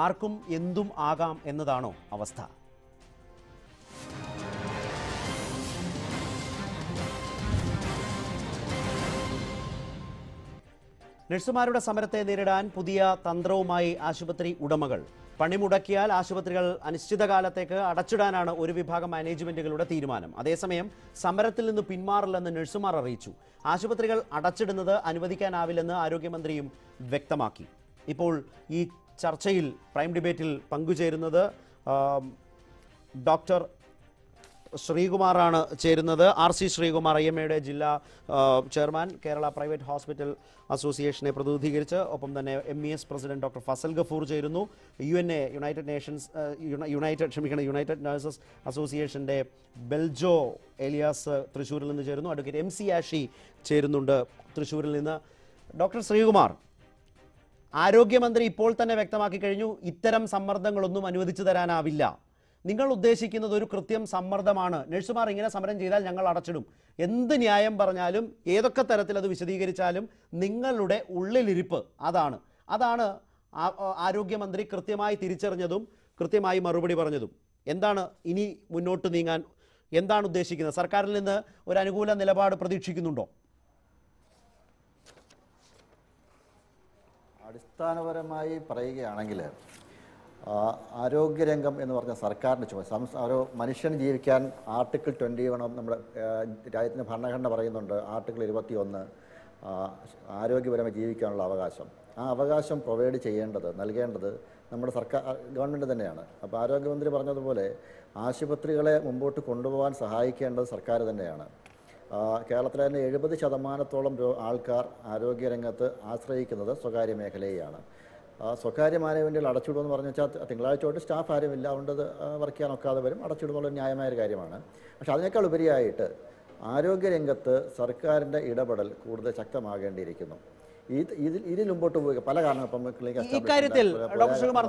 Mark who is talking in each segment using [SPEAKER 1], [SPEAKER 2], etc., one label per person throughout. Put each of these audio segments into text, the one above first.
[SPEAKER 1] ആർക്കും എന്തും ആകാം എന്നതാണോ അവസ്ഥ? നഴ്സുമാരുടെ സമരത്തെ നേരിടാൻ പുതിയ തന്ത്രവുമായി ആശുപത്രി ഉടമകൾ. പണിമുടക്കിയാൽ ആശുപത്രികൾ അനിശ്ചിതകാലത്തേക്ക് അടച്ചിടാനാണ് ഒരു വിഭാഗം മാനേജ്മെന്റുകളുടെ തീരുമാനം. അതേസമയം സമരത്തിൽ നിന്ന് പിന്മാറില്ലെന്ന് നഴ്സുമാർ അറിയിച്ചു. ആശുപത്രികൾ അടച്ചിടുന്നത് അനുവദിക്കാനാവില്ലെന്ന് ആരോഗ്യമന്ത്രിയും വ്യക്തമാക്കി. ഇപ്പോൾ ഈ ചർച്ചയിൽ പ്രൈം ഡിബേറ്റിൽ പങ്കുചേരുന്നത് ഡോക്ടർ ശ്രീകുമാറാണ് ചേരുന്നത്. RC ശ്രീകുമാർ, IMAയുടെ ജില്ലാ ചെയർമാൻ, കേരള പ്രൈവറ്റ് ഹോസ്പിറ്റൽ അസോസിയേഷനെ പ്രതിനിധീകരിച്ച്. ഒപ്പം തന്നെ MES president doctor Fazal Gafoor ചേരുന്നു. UNA യുണൈറ്റഡ് നഴ്സസ് അസോസിയേഷൻ്റെ ബെൽജോ എലിയാസ് തൃശ്ശൂരിൽ നിന്ന് ചേരുന്നു. അഡ്വക്കേറ്റ് MC ആഷി ചേരുന്നുണ്ട് തൃശ്ശൂരിൽ നിന്ന്. ഡോക്ടർ ശ്രീകുമാർ, ആരോഗ്യമന്ത്രി ഇപ്പോൾ തന്നെ വ്യക്തമാക്കി കഴിഞ്ഞു, ഇത്തരം സമ്മർദ്ദങ്ങളൊന്നും അനുവദിച്ചു തരാനാവില്ല. നിങ്ങൾ ഉദ്ദേശിക്കുന്നത് ഒരു കൃത്യം സമ്മർദ്ദമാണ്. നഴ്സുമാർ ഇങ്ങനെ സമരം ചെയ്താൽ ഞങ്ങൾ അടച്ചിടും. എന്ത് ന്യായം പറഞ്ഞാലും ഏതൊക്കെ തരത്തിൽ അത് വിശദീകരിച്ചാലും നിങ്ങളുടെ ഉള്ളിലിരിപ്പ് അതാണ് ആരോഗ്യമന്ത്രി കൃത്യമായി തിരിച്ചറിഞ്ഞതും കൃത്യമായി മറുപടി പറഞ്ഞതും. എന്താണ് ഇനി മുന്നോട്ട് നീങ്ങാൻ എന്താണ് ഉദ്ദേശിക്കുന്നത്? സർക്കാരിൽ നിന്ന് ഒരു അനുകൂല നിലപാട് പ്രതീക്ഷിക്കുന്നുണ്ടോ?
[SPEAKER 2] അടിസ്ഥാനപരമായി പറയുകയാണെങ്കിൽ ആരോഗ്യരംഗം എന്ന് പറഞ്ഞ സർക്കാരിൻ്റെ ചുമതല. ഒരു മനുഷ്യന് ജീവിക്കാൻ ആർട്ടിക്കിൾ 21 നമ്മുടെ രാജ്യത്തിൻ്റെ ഭരണഘടന പറയുന്നുണ്ട്. ആർട്ടിക്കിൾ 21 ആരോഗ്യപരമായി ജീവിക്കാനുള്ള അവകാശം. ആ അവകാശം പ്രൊവൈഡ് നൽകേണ്ടത് നമ്മുടെ ഗവൺമെൻറ് തന്നെയാണ്. അപ്പോൾ ആരോഗ്യമന്ത്രി പറഞ്ഞതുപോലെ ആശുപത്രികളെ മുമ്പോട്ട് കൊണ്ടുപോകാൻ സഹായിക്കേണ്ടത് സർക്കാർ തന്നെയാണ്. കേരളത്തിലെ തന്നെ 70% ആൾക്കാർ ആരോഗ്യരംഗത്ത് ആശ്രയിക്കുന്നത് സ്വകാര്യ മേഖലയെയാണ്. സ്വകാര്യ മാനേജ്മെൻറ്റുകൾ അടച്ചിടുമെന്ന് പറഞ്ഞു വെച്ചാൽ തിങ്കളാഴ്ച തൊട്ട് സ്റ്റാഫ് ആരുമില്ല, അതുകൊണ്ട് വർക്ക് ചെയ്യാൻ ഒക്കാതെ വരും. അടച്ചിടുന്നുള്ള ന്യായമായ ഒരു കാര്യമാണ്. പക്ഷേ അതിനേക്കാൾ ഉപരിയായിട്ട് ആരോഗ്യരംഗത്ത് സർക്കാരിൻ്റെ ഇടപെടൽ കൂടുതൽ ശക്തമാകേണ്ടിയിരിക്കുന്നു. ഇതിൽ മുമ്പോട്ട് പോവുക പല കാരണങ്ങളും.
[SPEAKER 1] ഇക്കാര്യത്തിൽ ഡോക്ടർ ശ്രീകുമാർ,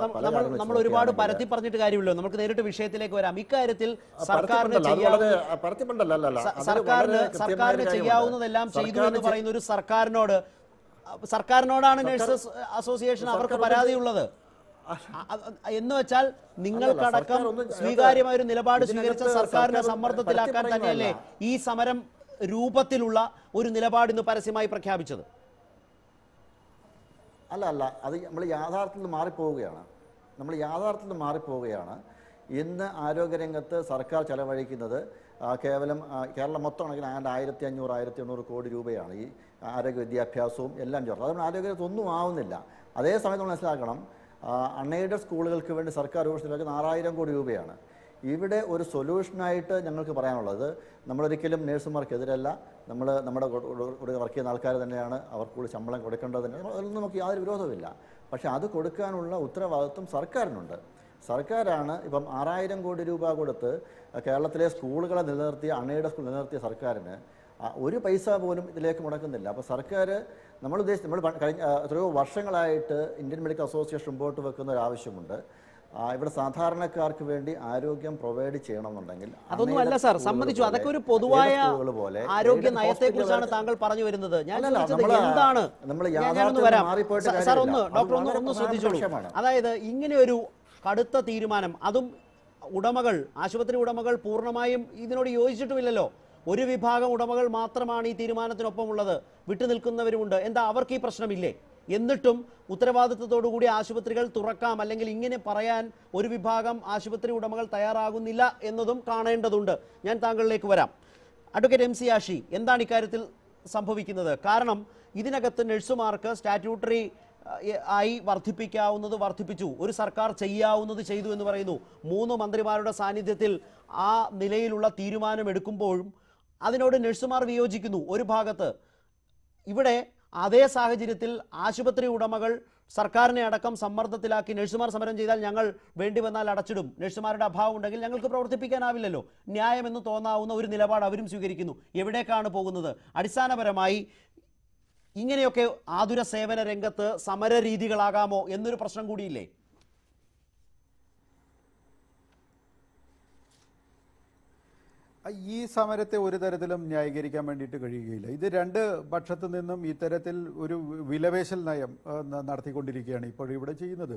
[SPEAKER 1] നമ്മൾ ഒരുപാട് പരത്തി പറഞ്ഞിട്ട് കാര്യമില്ലോ, നമുക്ക് നേരിട്ട് വിഷയത്തിലേക്ക് വരാം. ഇക്കാര്യത്തിൽ സർക്കാരിന് ചെയ്യാവുന്നതെല്ലാം ചെയ്തു എന്ന് പറയുന്ന ഒരു സർക്കാരിനോടാണ് നഴ്സസ് അസോസിയേഷൻ അവർക്ക് പരാതിയുള്ളത്. എന്ന് വെച്ചാൽ നിങ്ങൾക്കടക്കം സ്വീകാര്യമായ ഒരു നിലപാട് സ്വീകരിച്ച സർക്കാരിനെ സമ്മർദ്ദത്തിലാക്കാൻ തന്നെയല്ലേ ഈ സമരം രൂപത്തിലുള്ള ഒരു നിലപാട് ഇന്ന് പരസ്യമായി പ്രഖ്യാപിച്ചത്?
[SPEAKER 2] അല്ല, അത് നമ്മൾ യാഥാർത്ഥ്യത്തിൽ നിന്ന് മാറിപ്പോവുകയാണ്. ഇന്ന് ആരോഗ്യരംഗത്ത് സർക്കാർ ചെലവഴിക്കുന്നത് കേവലം കേരളം മൊത്തം കണക്കിന് 1500-1800 കോടി രൂപയാണ് ഈ ആരോഗ്യ വിദ്യാഭ്യാസവും എല്ലാം ചേർത്ത്. അതുകൊണ്ട് ആരോഗ്യരംഗത്ത് ഒന്നും ആവുന്നില്ല. അതേസമയം നമ്മൾ മനസ്സിലാക്കണം, അൺഎയ്ഡഡ് സ്കൂളുകൾക്ക് വേണ്ടി സർക്കാർ ചിലവാക്കുന്നത് 6000 കോടി രൂപയാണ്. ഇവിടെ ഒരു സൊല്യൂഷനായിട്ട് ഞങ്ങൾക്ക് പറയാനുള്ളത്, നമ്മളൊരിക്കലും നേഴ്സുമാർക്കെതിരല്ല. നമ്മുടെ കൂടെ വർക്ക് ചെയ്യുന്ന ആൾക്കാർ തന്നെയാണ്, അവർക്ക് കൂടി ശമ്പളം കൊടുക്കേണ്ടത് തന്നെ. അതിൽ നമുക്ക് യാതൊരു വിരോധമില്ല. പക്ഷേ അത് കൊടുക്കാനുള്ള ഉത്തരവാദിത്വം സർക്കാരിനുണ്ട്. സർക്കാരാണ് ഇപ്പം 6000 കോടി രൂപ കൊടുത്ത് കേരളത്തിലെ സ്കൂളുകളെ നിലനിർത്തിയ, അൺഎയ്ഡഡ് സ്കൂൾ നിലനിർത്തിയ സർക്കാരിന് ഒരു പൈസ പോലും ഇതിലേക്ക് മുടക്കുന്നില്ല. അപ്പോൾ സർക്കാർ നമ്മൾ കഴിഞ്ഞ എത്രയോ വർഷങ്ങളായിട്ട് ഇന്ത്യൻ മെഡിക്കൽ അസോസിയേഷൻ മുമ്പോട്ട് വെക്കുന്ന ഒരു ആവശ്യമുണ്ട്. ഇവിടെ സാധാരണക്കാർക്ക് വേണ്ടി ആരോഗ്യം പ്രൊവൈഡ് ചെയ്യണമെന്നുണ്ടെങ്കിൽ
[SPEAKER 1] അതൊന്നുമല്ല സാർ, സമ്മതിച്ചു. അതൊക്കെ ഒരു പൊതുവായ ആരോഗ്യ നയത്തെ കുറിച്ചാണ് താങ്കൾ പറഞ്ഞു വരുന്നത്. അതായത് ഇങ്ങനെ ഒരു കടുത്ത തീരുമാനം, അതും ആശുപത്രി ഉടമകൾ പൂർണ്ണമായും ഇതിനോട് യോജിച്ചിട്ടുമില്ലല്ലോ. ഒരു വിഭാഗം ഉടമകൾ മാത്രമാണ് ഈ തീരുമാനത്തിനൊപ്പമുള്ളത്, വിട്ടുനിൽക്കുന്നവരുമുണ്ട്. എന്താ അവർക്ക് ഈ പ്രശ്നമില്ലേ? എന്നിട്ടും ഉത്തരവാദിത്വത്തോടുകൂടി ആശുപത്രികൾ തുറക്കാം, അല്ലെങ്കിൽ ഇങ്ങനെ പറയാൻ ഒരു വിഭാഗം ആശുപത്രി ഉടമകൾ തയ്യാറാകുന്നില്ല എന്നതും കാണേണ്ടതുണ്ട്. ഞാൻ താങ്കളിലേക്ക് വരാം. അഡ്വക്കേറ്റ് MC ആഷി, എന്താണ് ഇക്കാര്യത്തിൽ സംഭവിക്കുന്നത്? കാരണം ഇതിനകത്ത് നഴ്സുമാർക്ക് സ്റ്റാറ്റ്യൂട്ടറി ആയി വർദ്ധിപ്പിക്കാവുന്നത് വർദ്ധിപ്പിച്ചു, ഒരു സർക്കാർ ചെയ്യാവുന്നത് ചെയ്തു എന്ന് പറയുന്നു. 3 മന്ത്രിമാരുടെ സാന്നിധ്യത്തിൽ ആ നിലയിലുള്ള തീരുമാനം എടുക്കുമ്പോഴും അതിനോട് നഴ്സുമാർ വിയോജിക്കുന്നു ഒരു ഭാഗത്ത്. ഇവിടെ അതേ സാഹചര്യത്തിൽ ആശുപത്രി ഉടമകൾ സർക്കാരിനെ അടക്കം സമ്മർദ്ദത്തിലാക്കി നഴ്സുമാർ സമരം ചെയ്താൽ ഞങ്ങൾ വേണ്ടി വന്നാൽ അടച്ചിടും, നഴ്സുമാരുടെ അഭാവം ഉണ്ടെങ്കിൽ ഞങ്ങൾക്ക് പ്രവർത്തിപ്പിക്കാനാവില്ലല്ലോ, ന്യായമെന്ന് തോന്നാവുന്ന ഒരു നിലപാട് അവരും സ്വീകരിക്കുന്നു. എവിടേക്കാണ് പോകുന്നത്? അടിസ്ഥാനപരമായി ഇങ്ങനെയൊക്കെ ആതുര സേവന രംഗത്ത് സമര രീതികളാകാമോ എന്നൊരു പ്രശ്നം കൂടിയില്ലേ?
[SPEAKER 3] ഈ സമരത്തെ ഒരു തരത്തിലും ന്യായീകരിക്കാൻ വേണ്ടിയിട്ട് കഴിയുകയില്ല. ഇത് രണ്ട് പക്ഷത്തു നിന്നും ഇത്തരത്തിൽ ഒരു വിലപേശൽ നയം നടത്തിക്കൊണ്ടിരിക്കുകയാണ് ഇപ്പോൾ ഇവിടെ ചെയ്യുന്നത്.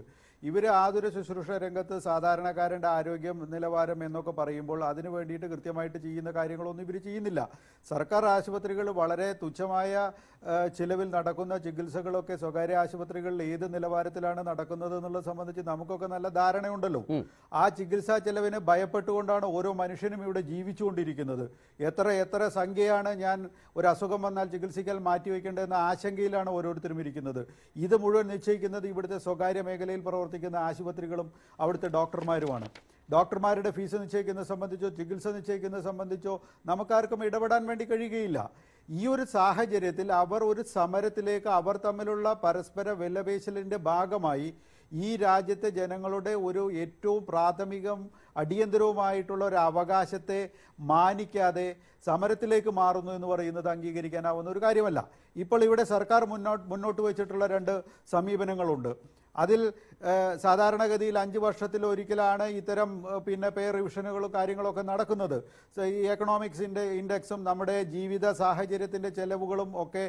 [SPEAKER 3] ഇവർ ആതുര ശുശ്രൂഷ രംഗത്ത് സാധാരണക്കാരൻ്റെ ആരോഗ്യം നിലവാരം എന്നൊക്കെ പറയുമ്പോൾ അതിനു വേണ്ടിയിട്ട് കൃത്യമായിട്ട് ചെയ്യുന്ന കാര്യങ്ങളൊന്നും ഇവർ ചെയ്യുന്നില്ല. സർക്കാർ ആശുപത്രികൾ വളരെ തുച്ഛമായ ചിലവിൽ നടക്കുന്ന ചികിത്സകളൊക്കെ സ്വകാര്യ ആശുപത്രികളിൽ ഏത് നിലവാരത്തിലാണ് നടക്കുന്നത് എന്നുള്ളത് സംബന്ധിച്ച് നമുക്കൊക്കെ നല്ല ധാരണയുണ്ടല്ലോ. ആ ചികിത്സാ ചെലവിന് ഭയപ്പെട്ടുകൊണ്ടാണ് ഓരോ മനുഷ്യനും ഇവിടെ ജീവിച്ചുകൊണ്ടിരിക്കുന്നത്. എത്ര സംഖ്യയാണ് ഞാൻ ഒരു അസുഖം വന്നാൽ ചികിത്സിക്കാൻ മാറ്റിവെക്കേണ്ടതെന്ന ആശങ്കയിലാണ് ഓരോരുത്തരും ഇരിക്കുന്നത്. ഇത് മുഴുവൻ നിശ്ചയിക്കുന്നത് ഇവിടുത്തെ സ്വകാര്യ മേഖലയിൽ പ്രവർത്തിക്കുന്ന ആശുപത്രികളും അവിടുത്തെ ഡോക്ടർമാരുമാണ്. ഡോക്ടർമാരുടെ ഫീസ് നിശ്ചയിക്കുന്നത് സംബന്ധിച്ചോ ചികിത്സ നിശ്ചയിക്കുന്നത് സംബന്ധിച്ചോ നമുക്കാർക്കും ഇടപെടാൻ വേണ്ടി കഴിയുകയില്ല. ഈ ഒരു സാഹചര്യത്തിൽ അവർ ഒരു സമരത്തിലേക്ക് അവർ തമ്മിലുള്ള പരസ്പര വിലപേശലിൻ്റെ ഭാഗമായി ഈ രാജ്യത്തെ ജനങ്ങളുടെ ഒരു ഏറ്റവും പ്രാഥമികം അടിയന്തരവുമായിട്ടുള്ള ഒരു അവകാശത്തെ മാനിക്കാതെ സമരത്തിലേക്ക് മാറുന്നു എന്ന് പറയുന്നത് അംഗീകരിക്കാനാവുന്ന ഒരു കാര്യമല്ല. ഇപ്പോൾ ഇവിടെ സർക്കാർ മുന്നോട്ട് വെച്ചിട്ടുള്ള രണ്ട് സമീപനങ്ങളുണ്ട്. അതിൽ സാധാരണഗതിയിൽ 5 വർഷത്തിലൊരിക്കലാണ് ഇത്തരം പേ റിവിഷനുകളും കാര്യങ്ങളൊക്കെ നടക്കുന്നത്. ഈ എക്കണോമിക്സിൻ്റെ ഇൻഡെക്സും നമ്മുടെ ജീവിത സാഹചര്യത്തിൻ്റെ ചെലവുകളും ഒക്കെ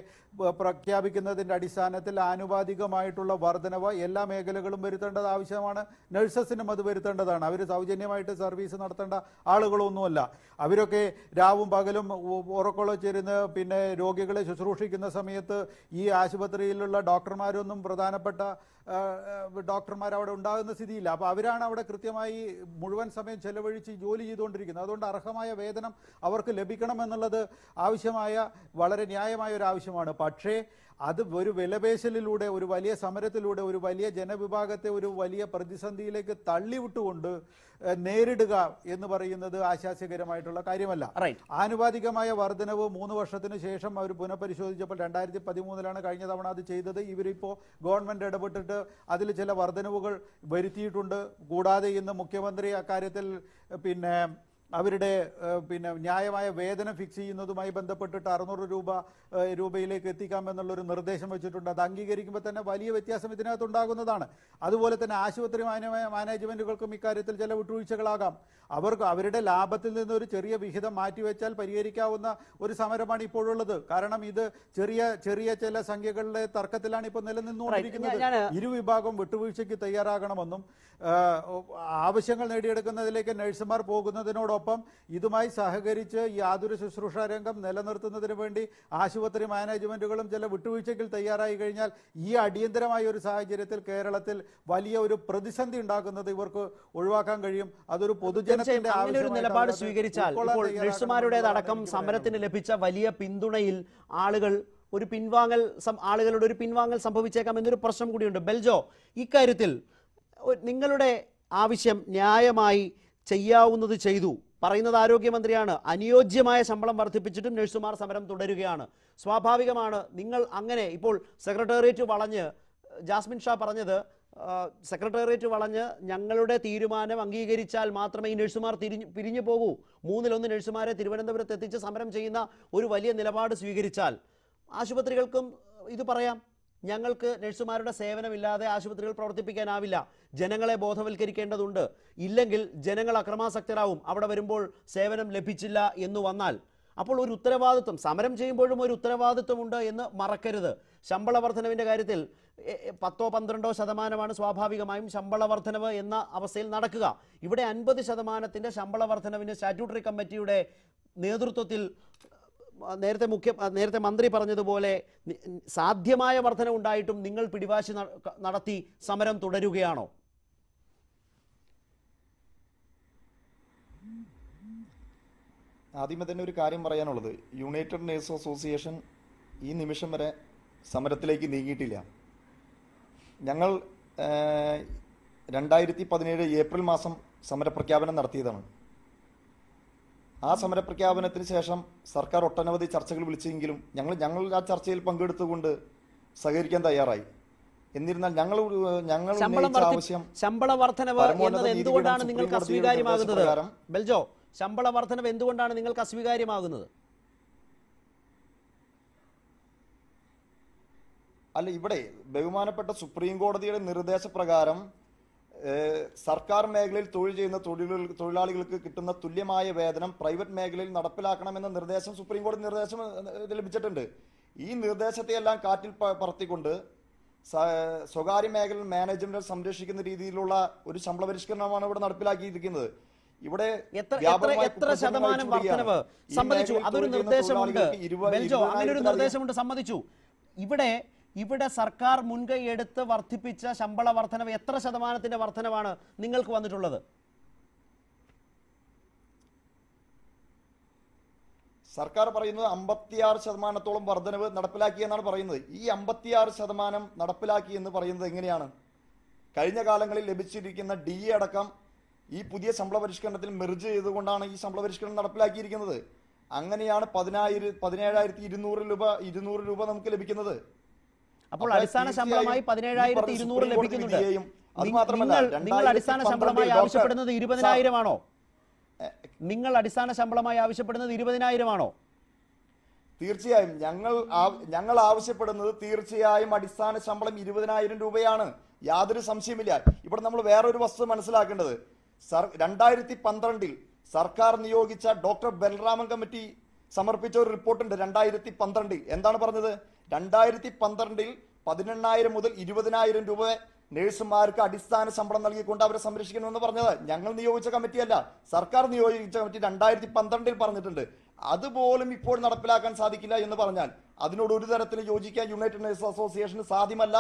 [SPEAKER 3] പ്രഖ്യാപിക്കുന്നതിൻ്റെ അടിസ്ഥാനത്തിൽ ആനുപാതികമായിട്ടുള്ള വർധനവ് എല്ലാ മേഖലകളും വരുത്തേണ്ടത് ആവശ്യമാണ്. നഴ്സസിനും അത് വരുത്തേണ്ടതാണ്. അവർ സൗജന്യമായിട്ട് സർവീസ് നടത്തേണ്ട ആളുകളൊന്നുമല്ല. അവരൊക്കെ രാവും പകലും ഉറക്കൊളച്ചിരുന്ന് രോഗികളെ ശുശ്രൂഷിക്കുന്ന സമയത്ത് ഈ ആശുപത്രിയിലുള്ള ഡോക്ടർമാരൊന്നും പ്രധാനപ്പെട്ട ഡോക്ടർമാർ അവിടെ ഉണ്ടാകുന്ന സ്ഥിതിയില്ല. അപ്പോൾ അവരാണ് അവിടെ കൃത്യമായി മുഴുവൻ സമയം ചെലവഴിച്ച് ജോലി ചെയ്തുകൊണ്ടിരിക്കുന്നത്. അതുകൊണ്ട് അർഹമായ വേതനം അവർക്ക് ലഭിക്കണമെന്നുള്ളത് ആവശ്യമായ വളരെ ന്യായമായ ഒരു ആവശ്യമാണ്. പക്ഷേ അത് ഒരു വിലപേശലിലൂടെ ഒരു വലിയ സമരത്തിലൂടെ ഒരു വലിയ ജനവിഭാഗത്തെ ഒരു വലിയ പ്രതിസന്ധിയിലേക്ക് തള്ളിവിട്ടുകൊണ്ട് നേരിടുക എന്ന് പറയുന്നത് ആശാസ്യകരമായിട്ടുള്ള കാര്യമല്ല. ആനുപാതികമായ വർധനവ് 3 വർഷത്തിന് ശേഷം അവർ പുനഃപരിശോധിച്ചപ്പോൾ 2013 കഴിഞ്ഞ തവണ അത് ചെയ്തത്. ഇവരിപ്പോൾ ഗവൺമെൻറ് ഇടപെട്ടിട്ട് അതിൽ ചില വർധനവുകൾ വരുത്തിയിട്ടുണ്ട്. കൂടാതെ ഇന്ന് മുഖ്യമന്ത്രി അക്കാര്യത്തിൽ അവരുടെ ന്യായമായ വേതനം ഫിക്സ് ചെയ്യുന്നതുമായി ബന്ധപ്പെട്ടിട്ട് 600 രൂപയിലേക്ക് എത്തിക്കാമെന്നുള്ളൊരു നിർദ്ദേശം വെച്ചിട്ടുണ്ട്. അത് അംഗീകരിക്കുമ്പോൾ തന്നെ വലിയ വ്യത്യാസം ഇതിനകത്തുണ്ടാകുന്നതാണ്. അതുപോലെ തന്നെ ആശുപത്രി മാനേജ്മെൻറ്റുകൾക്കും ഇക്കാര്യത്തിൽ ചില വിട്ടുവീഴ്ചകളാകാം. അവർക്ക് അവരുടെ ലാഭത്തിൽ നിന്ന് ഒരു ചെറിയ വിഹിതം മാറ്റിവെച്ചാൽ പരിഹരിക്കാവുന്ന ഒരു സമരമാണ് ഇപ്പോഴുള്ളത്. കാരണം ഇത് ചെറിയ ചില സംഖ്യകളുടെ തർക്കത്തിലാണ് ഇപ്പോൾ നിലനിന്നുകൊണ്ടിരിക്കുന്നത്. ഇരുവിഭാഗം വിട്ടുവീഴ്ചയ്ക്ക് തയ്യാറാകണമെന്നും ആവശ്യങ്ങൾ നേടിയെടുക്കുന്നതിലേക്ക് നഴ്സുമാർ പോകുന്നതിനോടൊപ്പം ഇതുമായി സഹകരിച്ച് ഈ ആതുര ശുശ്രൂഷ രംഗം നിലനിർത്തുന്നതിന് വേണ്ടി ആശുപത്രി മാനേജ്മെൻറ്റുകളും ചില വിട്ടുവീഴ്ചയ്ക്ക് തയ്യാറായി കഴിഞ്ഞാൽ ഈ അടിയന്തരമായ ഒരു സാഹചര്യത്തിൽ കേരളത്തിൽ വലിയ ഒരു പ്രതിസന്ധി ഉണ്ടാക്കുന്നത് ഇവർക്ക് ഒഴിവാക്കാൻ കഴിയും. അതൊരു പൊതുജനത്തിന്റെ
[SPEAKER 1] നിലപാട് സ്വീകരിച്ചാൽ ഇപ്പോൾ നഴ്സുമാരുടേതടക്കം സമരത്തിന് ലഭിച്ച വലിയ പിന്തുണയിൽ ആളുകളുടെ ഒരു പിൻവാങ്ങൽ സംഭവിച്ചേക്കാം എന്നൊരു പ്രശ്നം കൂടിയുണ്ട്. ബെൽജോ, ഇക്കാര്യത്തിൽ നിങ്ങളുടെ ആവശ്യം ന്യായമായി ചെയ്യാവുന്നത് ചെയ്തു. പറയുന്നത് ആരോഗ്യമന്ത്രിയാണ്. അനുയോജ്യമായ ശമ്പളം വർദ്ധിപ്പിച്ചിട്ടും നഴ്സുമാർ സമരം തുടരുകയാണ്. സ്വാഭാവികമാണ് നിങ്ങൾ അങ്ങനെ ഇപ്പോൾ സെക്രട്ടേറിയറ്റ് വളഞ്ഞ് ജാസ്മിൻ ഷാ പറഞ്ഞത് സെക്രട്ടേറിയറ്റ് വളഞ്ഞ് ഞങ്ങളുടെ തീരുമാനം അംഗീകരിച്ചാൽ മാത്രമേ ഈ നഴ്സുമാർ പിരിഞ്ഞു പോകൂ. 1/3 നഴ്സുമാരെ തിരുവനന്തപുരത്ത് എത്തിച്ച് സമരം ചെയ്യുന്ന ഒരു വലിയ നിലപാട് സ്വീകരിച്ചാൽ ആശുപത്രികൾക്കും ഇത് പറയാം. ഞങ്ങൾക്ക് നഴ്സുമാരുടെ സേവനമില്ലാതെ ആശുപത്രികൾ പ്രവർത്തിപ്പിക്കാനാവില്ല. ജനങ്ങളെ ബോധവൽക്കരിക്കേണ്ടതുണ്ട്. ഇല്ലെങ്കിൽ ജനങ്ങൾ അക്രമാസക്തരാവും. അവിടെ വരുമ്പോൾ സേവനം ലഭിച്ചില്ല എന്ന് വന്നാൽ അപ്പോൾ ഒരു ഉത്തരവാദിത്വം, സമരം ചെയ്യുമ്പോഴും ഒരു ഉത്തരവാദിത്വമുണ്ട് എന്ന് മറക്കരുത്. ശമ്പള വർധനവിൻ്റെ കാര്യത്തിൽ 10-12% സ്വാഭാവികമായും ശമ്പള വർധനവ് എന്ന അവസ്ഥയിൽ നടക്കുക. ഇവിടെ 50% ശമ്പള വർധനവിന് സ്റ്റാറ്റ്യൂട്ടറി കമ്മിറ്റിയുടെ നേതൃത്വത്തിൽ നേരത്തെ മന്ത്രി പറഞ്ഞതുപോലെ സാധ്യമായ വർധന ഉണ്ടായിട്ടും നിങ്ങൾ പിടിവാശി നടത്തി സമരം തുടരുകയാണോ?
[SPEAKER 4] ആദ്യമേ തന്നെ ഒരു കാര്യം പറയാനുള്ളത്, യുണൈറ്റഡ് നേഴ്സ് അസോസിയേഷൻ ഈ നിമിഷം വരെ സമരത്തിലേക്ക് നീങ്ങിയിട്ടില്ല. ഞങ്ങൾ 2017 ഏപ്രിൽ മാസം സമരപ്രഖ്യാപനം നടത്തിയതാണ്. ആ സമരപ്രഖ്യാപനത്തിന് ശേഷം സർക്കാർ ഒട്ടനവധി ചർച്ചകൾ വിളിച്ചെങ്കിലും ഞങ്ങൾ ആ ചർച്ചയിൽ പങ്കെടുത്തുകൊണ്ട് സഹകരിക്കാൻ തയ്യാറായി. എന്നിരുന്നാൽ ഞങ്ങൾ ആവശ്യം
[SPEAKER 1] ശമ്പള വർധനവ് എന്നത് എന്തുകൊണ്ടാണ് നിങ്ങൾക്ക് അസ്വീകാര്യമാകുന്നത്? ബെൽജോ, ശമ്പള വർധനവ് എന്തുകൊണ്ടാണ് നിങ്ങൾക്ക് അസ്വീകാര്യമാകുന്നത്?
[SPEAKER 4] അല്ല, ഇവിടെ ബഹുമാനപ്പെട്ട സുപ്രീം കോടതിയുടെ നിർദ്ദേശപ്രകാരം സർക്കാർ മേഖലയിൽ തൊഴിൽ ചെയ്യുന്ന തൊഴിലാളികൾക്ക് കിട്ടുന്ന തുല്യമായ വേതനം പ്രൈവറ്റ് മേഖലയിൽ നടപ്പിലാക്കണമെന്ന നിർദ്ദേശം സുപ്രീം കോടതി നിർദ്ദേശം ലഭിച്ചിട്ടുണ്ട്. ഈ നിർദ്ദേശത്തെയെല്ലാം കാറ്റിൽ പറത്തിക്കൊണ്ട് സ്വകാര്യ മേഖലയിൽ മാനേജ്മെന്റ് സംരക്ഷിക്കുന്ന രീതിയിലുള്ള ഒരു ശമ്പള പരിഷ്കരണമാണ് ഇവിടെ നടപ്പിലാക്കിയിരിക്കുന്നത്. ഇവിടെ
[SPEAKER 1] എത്ര ശതമാനം വർധനവ് സമ്മതിച്ചു? അതൊരു നിർദ്ദേശമുണ്ട് ബെൽജോ, അങ്ങനെ ഒരു നിർദ്ദേശമുണ്ട്, സമ്മതിച്ചു. ഇവിടെ സർക്കാർ മുൻകൈ എടുത്ത് വർദ്ധിപ്പിച്ച ശമ്പള വർധനവ് എത്ര ശതമാനത്തിന്റെ വർധനവാണ് നിങ്ങൾക്ക് വന്നിട്ടുള്ളത്?
[SPEAKER 4] സർക്കാർ പറയുന്നത് 56% വർധനവ് നടപ്പിലാക്കി എന്നാണ് പറയുന്നത്. ഈ 56% നടപ്പിലാക്കി എന്ന് പറയുന്നത് എങ്ങനെയാണ്? കഴിഞ്ഞ കാലങ്ങളിൽ ലഭിച്ചിരിക്കുന്ന DA അടക്കം ഈ പുതിയ ശമ്പള പരിഷ്കരണത്തിൽ മെർജ് ചെയ്തുകൊണ്ടാണ് ഈ ശമ്പള പരിഷ്കരണം നടപ്പിലാക്കിയിരിക്കുന്നത്. അങ്ങനെയാണ് 17,200 രൂപ നമുക്ക് ലഭിക്കുന്നത്.
[SPEAKER 1] അപ്പോൾ അടിസ്ഥാന ശമ്പളമായി 17,200 ലഭിക്കുന്നുണ്ട്. നിങ്ങൾ അടിസ്ഥാന ശമ്പളമായി ആവശ്യപ്പെടുന്നത് 20,000 ആണോ? നിങ്ങൾ അടിസ്ഥാന ശമ്പളമായി ആവശ്യപ്പെടുന്നത് 20,000 ആണോ?
[SPEAKER 4] തീർച്ചയായും ഞങ്ങൾ ആവശ്യപ്പെടുന്നത് തീർച്ചയായും അടിസ്ഥാന ശമ്പളം 20,000 രൂപയാണ്. യാതൊരു സംശയമില്ല. ഇവിടെ നമ്മൾ വേറൊരു വസ്തുത മനസ്സിലാക്കേണ്ടത്, 2012 സർക്കാർ നിയോഗിച്ച ഡോക്ടർ ബൽറാമൻ കമ്മിറ്റി സമർപ്പിച്ച ഒരു റിപ്പോർട്ടുണ്ട്. 2012 എന്താണ് പറഞ്ഞത്? 2012 18,000 മുതൽ 20,000 രൂപ നഴ്സുമാർക്ക് അടിസ്ഥാന ശമ്പളം നൽകിക്കൊണ്ട് അവരെ സംരക്ഷിക്കണമെന്ന് പറഞ്ഞത് ഞങ്ങൾ നിയോഗിച്ച കമ്മിറ്റിയല്ല, സർക്കാർ നിയോഗിച്ച കമ്മിറ്റി 2012 പറഞ്ഞിട്ടുണ്ട്. അതുപോലും ഇപ്പോൾ നടപ്പിലാക്കാൻ സാധിക്കില്ല എന്ന് പറഞ്ഞാൽ അതിനോട് ഒരു തരത്തിൽ യോജിക്കാൻ യുണൈറ്റഡ് നേഴ്സസ് അസോസിയേഷന് സാധ്യമല്ല.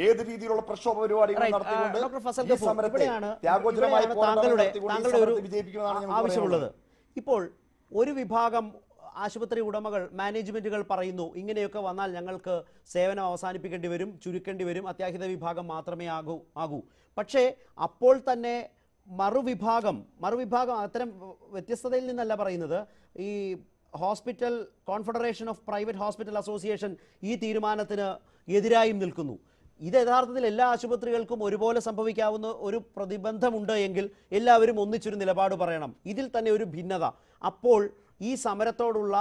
[SPEAKER 4] ഏത് രീതിയിലുള്ള പ്രക്ഷോഭ പരിപാടികൾ നടത്തിക്കൊണ്ട് ഈ സമരത്തെ ത്യാഗോജ്വലമായി വിജയിപ്പിക്കുമെന്നാണ്
[SPEAKER 1] ആവശ്യമുള്ളത്. ഇപ്പോൾ ഒരു വിഭാഗം ആശുപത്രി ഉടമകൾ, മാനേജ്മെന്റുകൾ പറയുന്നു ഇങ്ങനെയൊക്കെ വന്നാൽ ഞങ്ങൾക്ക് സേവനം അവസാനിപ്പിക്കേണ്ടി വരും, ചുരുക്കേണ്ടി വരും, അത്യാഹിത വിഭാഗം മാത്രമേ ആകൂ. പക്ഷേ അപ്പോൾ തന്നെ മറുവിഭാഗം അത്തരം വ്യത്യസ്തതയിൽ നിന്നല്ല പറയുന്നത്. ഈ hospital confederation of private hospital association ഈ തീരുമാനത്തിന് എതിരായും നിൽക്കുന്നു. ഇത് യഥാർത്ഥത്തിൽ എല്ലാ ആശുപത്രികൾക്കും ഒരുപോലെ സംഭവിക്കാവുന്ന ഒരു പ്രതിബന്ധമുണ്ട് എങ്കിൽ എല്ലാവരും ഒന്നിച്ചൊരു നിലപാട് പറയണം. ഇതിൽ തന്നെ ഒരു ഭിന്നത. അപ്പോൾ ഈ സമരത്തോടുള്ള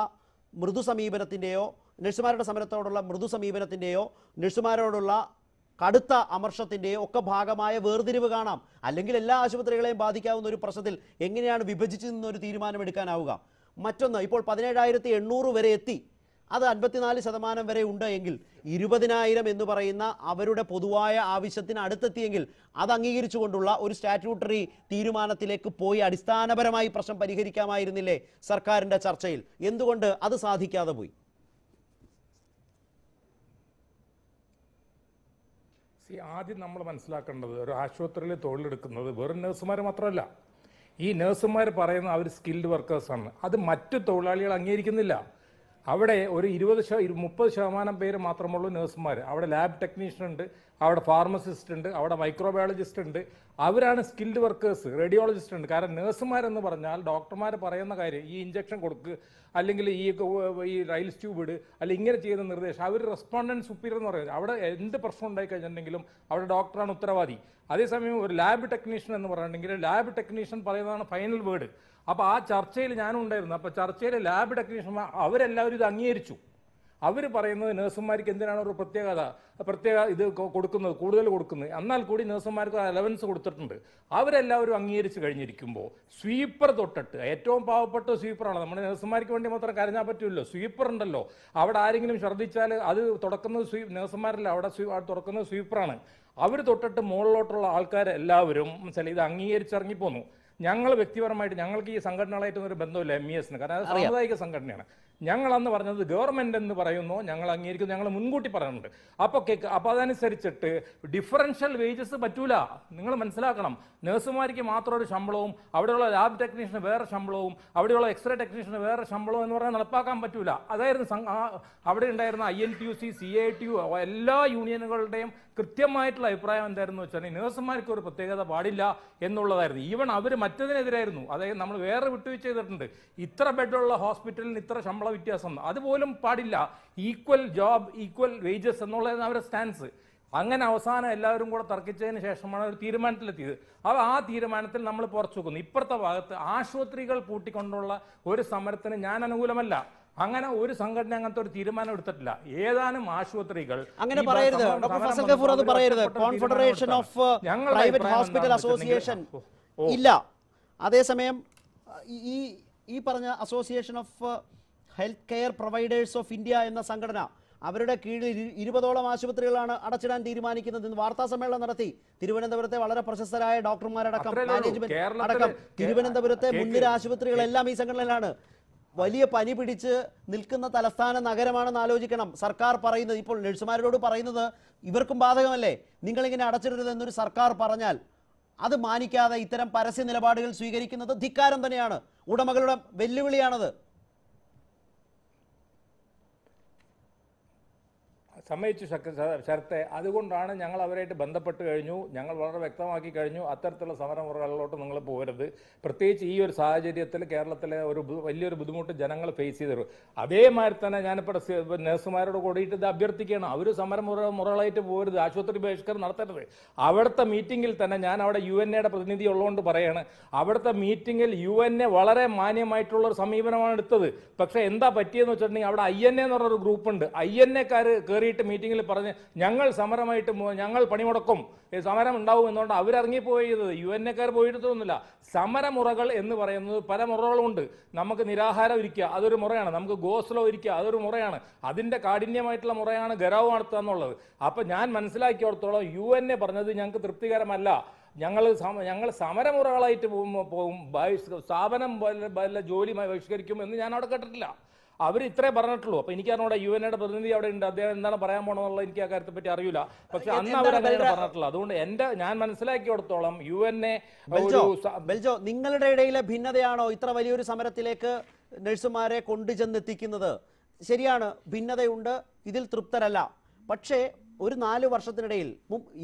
[SPEAKER 1] മൃദു സമീപനത്തിൻ്റെയോ നഴ്സുമാരുടെ സമരത്തോടുള്ള മൃദു സമീപനത്തിൻ്റെയോ നഴ്സുമാരോടുള്ള കടുത്ത അമർഷത്തിൻ്റെയോ ഒക്കെ ഭാഗമായ വേർതിരിവ് കാണാം. അല്ലെങ്കിൽ എല്ലാ ആശുപത്രികളെയും ബാധിക്കാവുന്ന ഒരു പ്രശ്നത്തിൽ എങ്ങനെയാണ് വിഭജിച്ച് നിന്നൊരു തീരുമാനമെടുക്കാനാവുക? മറ്റൊന്ന്, ഇപ്പോൾ 17,800 വരെ എത്തി, അത് 54% വരെ ഉണ്ട് എങ്കിൽ 20,000 എന്ന് പറയുന്ന അവരുടെ പൊതുവായ ആവശ്യത്തിന് അടുത്തെത്തിയെങ്കിൽ അത് അംഗീകരിച്ചുകൊണ്ടുള്ള ഒരു സ്റ്റാറ്റ്യൂട്ടറി തീരുമാനത്തിലേക്ക് പോയി അടിസ്ഥാനപരമായി പ്രശ്നം പരിഹരിക്കാമായിരുന്നില്ലേ സർക്കാരിൻ്റെ ചർച്ചയിൽ? എന്തുകൊണ്ട് അത് സാധിക്കാതെ പോയി?
[SPEAKER 5] ആദ്യം നമ്മൾ മനസ്സിലാക്കേണ്ടത്, ഒരു ആശുപത്രിയിൽ തൊഴിലെടുക്കുന്നത് വെറും നഴ്സുമാർ മാത്രമല്ല. ഈ നഴ്സുമാർ പറയുന്ന അവർ സ്കിൽഡ് വർക്കേഴ്സാണ്. അത് മറ്റു തൊഴിലാളികൾ അംഗീകരിക്കുന്നില്ല. അവിടെ ഒരു 20-30% പേര് മാത്രമുള്ളൂ നഴ്സുമാർ. അവിടെ ലാബ് ടെക്നീഷ്യൻ ഉണ്ട്, അവിടെ ഫാർമസിസ്റ്റ് ഉണ്ട്, അവിടെ മൈക്രോബയോളജിസ്റ്റ് ഉണ്ട്. അവരാണ് സ്കിൽഡ് വർക്കേഴ്സ്. റേഡിയോളജിസ്റ്റ് ഉണ്ട്. കാരണം നഴ്സുമാരെന്ന് പറഞ്ഞാൽ ഡോക്ടർമാർ പറയുന്ന കാര്യം, ഈ ഇഞ്ചക്ഷൻ കൊടുക്കുക, അല്ലെങ്കിൽ ഈ റൈൽസ് ട്യൂബ് ഇട്, അല്ലെങ്കിൽ ഇങ്ങനെ ചെയ്യുന്ന നിർദ്ദേശം, അവർ റെസ്പോണ്ടൻറ്റ് സുപ്പീരിയർ എന്ന് പറയുന്നത്. അവിടെ എന്ത് പ്രശ്നം ഉണ്ടായി കഴിഞ്ഞിട്ടുണ്ടെങ്കിലും അവിടെ ഡോക്ടറാണ് ഉത്തരവാദി. അതേസമയം ഒരു ലാബ് ടെക്നീഷ്യൻ എന്ന് പറഞ്ഞിട്ടുണ്ടെങ്കിൽ ലാബ് ടെക്നീഷ്യൻ പറയുന്നതാണ് ഫൈനൽ വേർഡ്. അപ്പോൾ ആ ചർച്ചയിൽ ഞാനും ഉണ്ടായിരുന്നു. അപ്പോൾ ചർച്ചയിൽ ലാബ് ടെക്നീഷ്യന്മാർ അവരെല്ലാവരും ഇത് അംഗീകരിച്ചു. അവർ പറയുന്നത് നഴ്സുമാർക്ക് എന്തിനാണ് ഒരു പ്രത്യേക ഇത് കൊടുക്കുന്നത്, കൂടുതൽ കൊടുക്കുന്നത്. എന്നാൽ കൂടി നഴ്സുമാർക്ക് അലവൻസ് കൊടുത്തിട്ടുണ്ട്. അവരെല്ലാവരും അംഗീകരിച്ച് കഴിഞ്ഞിരിക്കുമ്പോൾ സ്വീപ്പർ തൊട്ടിട്ട്, ഏറ്റവും പാവപ്പെട്ട സ്വീപ്പറാണ്. നമ്മുടെ നഴ്സുമാർക്ക് വേണ്ടി മാത്രം കരഞ്ഞാൽ പറ്റുമല്ലോ. സ്വീപ്പർ ഉണ്ടല്ലോ, അവിടെ ആരെങ്കിലും ഛർദ്ദിച്ചാൽ അത് തുടക്കുന്നത് നഴ്സുമാരല്ല, അവിടെ തുറക്കുന്നത് സ്വീപ്പറാണ്. അവർ തൊട്ടിട്ട് മുകളിലോട്ടുള്ള ആൾക്കാരെല്ലാവരും ഇത് അംഗീകരിച്ചിറങ്ങിപ്പോന്നു. ഞങ്ങൾ വ്യക്തിപരമായിട്ട്, ഞങ്ങൾക്ക് ഈ സംഘടനകളായിട്ടൊന്നും ഒരു ബന്ധമില്ല MES-ന്, കാരണം അത് സാമുദായിക സംഘടനയാണ്. ഞങ്ങളന്ന് പറഞ്ഞത് ഗവൺമെന്റ് എന്ന് പറയുന്നു, ഞങ്ങൾ അംഗീകരിക്കുന്നു, ഞങ്ങൾ മുൻകൂട്ടി പറയുന്നുണ്ട്. അപ്പോൾ അതനുസരിച്ചിട്ട് ഡിഫറൻഷ്യൽ വേജസ് പറ്റൂല. നിങ്ങൾ മനസ്സിലാക്കണം, നഴ്സുമാർക്ക് മാത്രം ഒരു ശമ്പളവും അവിടെയുള്ള ലാബ് ടെക്നീഷ്യന് വേറെ ശമ്പളവും അവിടെയുള്ള എക്സ്റേ ടെക്നീഷ്യന് വേറെ ശമ്പളവും എന്ന് പറഞ്ഞാൽ നടപ്പാക്കാൻ പറ്റൂല. അതായിരുന്നു അവിടെ ഉണ്ടായിരുന്ന INTUC, CITU എല്ലാ യൂണിയനുകളുടെയും കൃത്യമായിട്ടുള്ള അഭിപ്രായം എന്തായിരുന്നു വെച്ചാൽ നഴ്സുമാർക്ക് ഒരു പ്രത്യേകത പാടില്ല എന്നുള്ളതായിരുന്നു. ഈവൻ അവർ മറ്റതിനെതിരായിരുന്നു. അതായത് നമ്മൾ വേറെ വിട്ടുവീഴ്ച ചെയ്തിട്ടുണ്ട്. ഇത്ര ബെഡുള്ള ഹോസ്പിറ്റലിന് ഇത്ര ശമ്പള വ്യത്യാസം, അതുപോലും പാടില്ല. ഈക്വൽ ജോബ് ഈക്വൽ വേജസ് എന്നുള്ളതാണ് അവരുടെ സ്റ്റാൻസ്. അങ്ങനെ അവസാനം എല്ലാവരും കൂടെ തർക്കിച്ചതിന് ശേഷമാണ് ഒരു തീരുമാനത്തിലെത്തിയത്. അപ്പോൾ ആ തീരുമാനത്തിൽ നമ്മൾ പുറച്ചു വെക്കുന്നു. ഇപ്പുറത്തെ ഭാഗത്ത് ആശുപത്രികൾ പൂട്ടിക്കൊണ്ടുള്ള ഒരു സമരത്തിന് ഞാൻ അനുകൂലമല്ല. അങ്ങനെ ഒരു സംഘടന അങ്ങനത്തെ ഒരു തീരുമാനം എടുത്തിട്ടില്ല. ഏതാനും ആശുപത്രികൾ
[SPEAKER 1] അങ്ങനെ പറയരുത് ഡോക്ടർ ഫസൽ ഗഫൂർ, അത് പറയരുത്. Confederation of private hospital association ഇല്ല. അതേസമയം ഈ പറഞ്ഞ association of health care providers of India എന്ന സംഘടന, അവരുടെ കീഴിൽ 20ഓളം ആശുപത്രികളാണ് അടച്ചിടാൻ തീരുമാനിക്കുന്നത് എന്ന് വാർത്താ സമ്മേളനം നടത്തി. തിരുവനന്തപുരത്തെ വളരെ പ്രശസ്തരായ ഡോക്ടർമാരടക്കം, മാനേജ്മെന്റ് അടക്കം, തിരുവനന്തപുരത്തെ മുൻനിര ആശുപത്രികളെല്ലാം ഈ സംഘടനയിലാണ്. വലിയ പനി പിടിച്ച് നിൽക്കുന്ന തലസ്ഥാന നഗരമാണെന്ന് ആലോചിക്കണം. സർക്കാർ പറയുന്നത്, ഇപ്പോൾ നഴ്സുമാരോട് പറയുന്നത് ഇവർക്കും ബാധകമല്ലേ, നിങ്ങളിങ്ങനെ അടച്ചിടരുതെന്നൊരു സർക്കാർ പറഞ്ഞാൽ അത് മാനിക്കാതെ ഇത്തരം പരസ്യ നിലപാടുകൾ സ്വീകരിക്കുന്നത് ധിക്കാരം തന്നെയാണ്. ഉടമകളുടെ വെല്ലുവിളിയാണത്.
[SPEAKER 5] സമ്മതിച്ചു ശരത്തെ. അതുകൊണ്ടാണ് ഞങ്ങൾ അവരായിട്ട് ബന്ധപ്പെട്ട് കഴിഞ്ഞു. ഞങ്ങൾ വളരെ വ്യക്തമാക്കി കഴിഞ്ഞു, അത്തരത്തിലുള്ള സമരമുറകളിലോട്ട് നിങ്ങൾ പോകരുത്. പ്രത്യേകിച്ച് ഈ ഒരു സാഹചര്യത്തിൽ കേരളത്തിലെ ഒരു വലിയൊരു ബുദ്ധിമുട്ട് ജനങ്ങൾ ഫേസ് ചെയ്തു. അതേമാതിരി തന്നെ ഞാനിപ്പോൾ നഴ്സുമാരോട് കൂടിയിട്ട് ഇത് അഭ്യർത്ഥിക്കുകയാണ്, അവർ സമരമുറകളായിട്ട് പോകരുത്, ആശുപത്രി ബഹിഷ്കരണം നടത്തരുത്. അവിടുത്തെ മീറ്റിങ്ങിൽ തന്നെ ഞാൻ അവിടെ UNAയുടെ പ്രതിനിധി ഉള്ളതുകൊണ്ട് പറയാണ്, അവിടുത്തെ മീറ്റിങ്ങിൽ UNA വളരെ മാന്യമായിട്ടുള്ള ഒരു സമീപനമാണ് എടുത്തത്. പക്ഷേ എന്താ പറ്റിയെന്ന് വെച്ചിട്ടുണ്ടെങ്കിൽ അവിടെ INA എന്ന് പറഞ്ഞൊരു ഗ്രൂപ്പുണ്ട്. INAക്കാർ കയറിയിട്ട് മീറ്റിംഗിൽ പറഞ്ഞ് ഞങ്ങൾ സമരമായിട്ട് ഞങ്ങൾ പണിമുടക്കും, സമരം ഉണ്ടാവും എന്നുകൊണ്ട് അവരിറങ്ങിപ്പോയത്. UNAക്കാർ പോയിട്ടൊന്നുമില്ല. സമരമുറകൾ എന്ന് പറയുന്നത് പല മുറകളുമുണ്ട്. നമുക്ക് നിരാഹാരം ഇരിക്കുക, അതൊരു മുറയാണ്. നമുക്ക് ഗോസ്ലോ ഇരിക്കുക, അതൊരു മുറയാണ്. അതിൻ്റെ കാഠിന്യമായിട്ടുള്ള മുറയാണ് ഘെരാവ് നടത്തുക എന്നുള്ളത്. അപ്പം ഞാൻ മനസ്സിലാക്കിയോടത്തോളം UNA പറഞ്ഞത് ഞങ്ങൾക്ക് തൃപ്തികരമല്ല, ഞങ്ങൾ സമരമുറകളായിട്ട് പോകും, സ്ഥാപനം ജോലി ബഹിഷ്കരിക്കും എന്ന് ഞാൻ അവിടെ കേട്ടിട്ടില്ല. അവർ ഇത്രേ പറഞ്ഞിട്ടുള്ളൂ. അപ്പൊ എനിക്കറിഞ്ഞൂടെ UNAയുടെ പ്രതിനിധി അവിടെ ഉണ്ട്, അദ്ദേഹം എന്താണ് പറയാൻ പോണെന്നുള്ളത് എനിക്ക് ആ കാര്യത്തെ പറ്റി അറിയില്ല. പക്ഷെ അന്ന് അവരങ്ങനെ പറഞ്ഞിട്ടുള്ളൂ. അതുകൊണ്ട് ഞാൻ മനസ്സിലാക്കിയിടത്തോളം UNA
[SPEAKER 1] ബെൽജോ, നിങ്ങളുടെ ഇടയിലെ ഭിന്നതയാണോ ഇത്ര വലിയൊരു സമരത്തിലേക്ക് നഴ്സുമാരെ കൊണ്ടുചെന്നെത്തിക്കുന്നത്? ശരിയാണ്, ഭിന്നതയുണ്ട്, ഇതിൽ തൃപ്തരല്ല. പക്ഷേ ഒരു 4 വർഷത്തിനിടയിൽ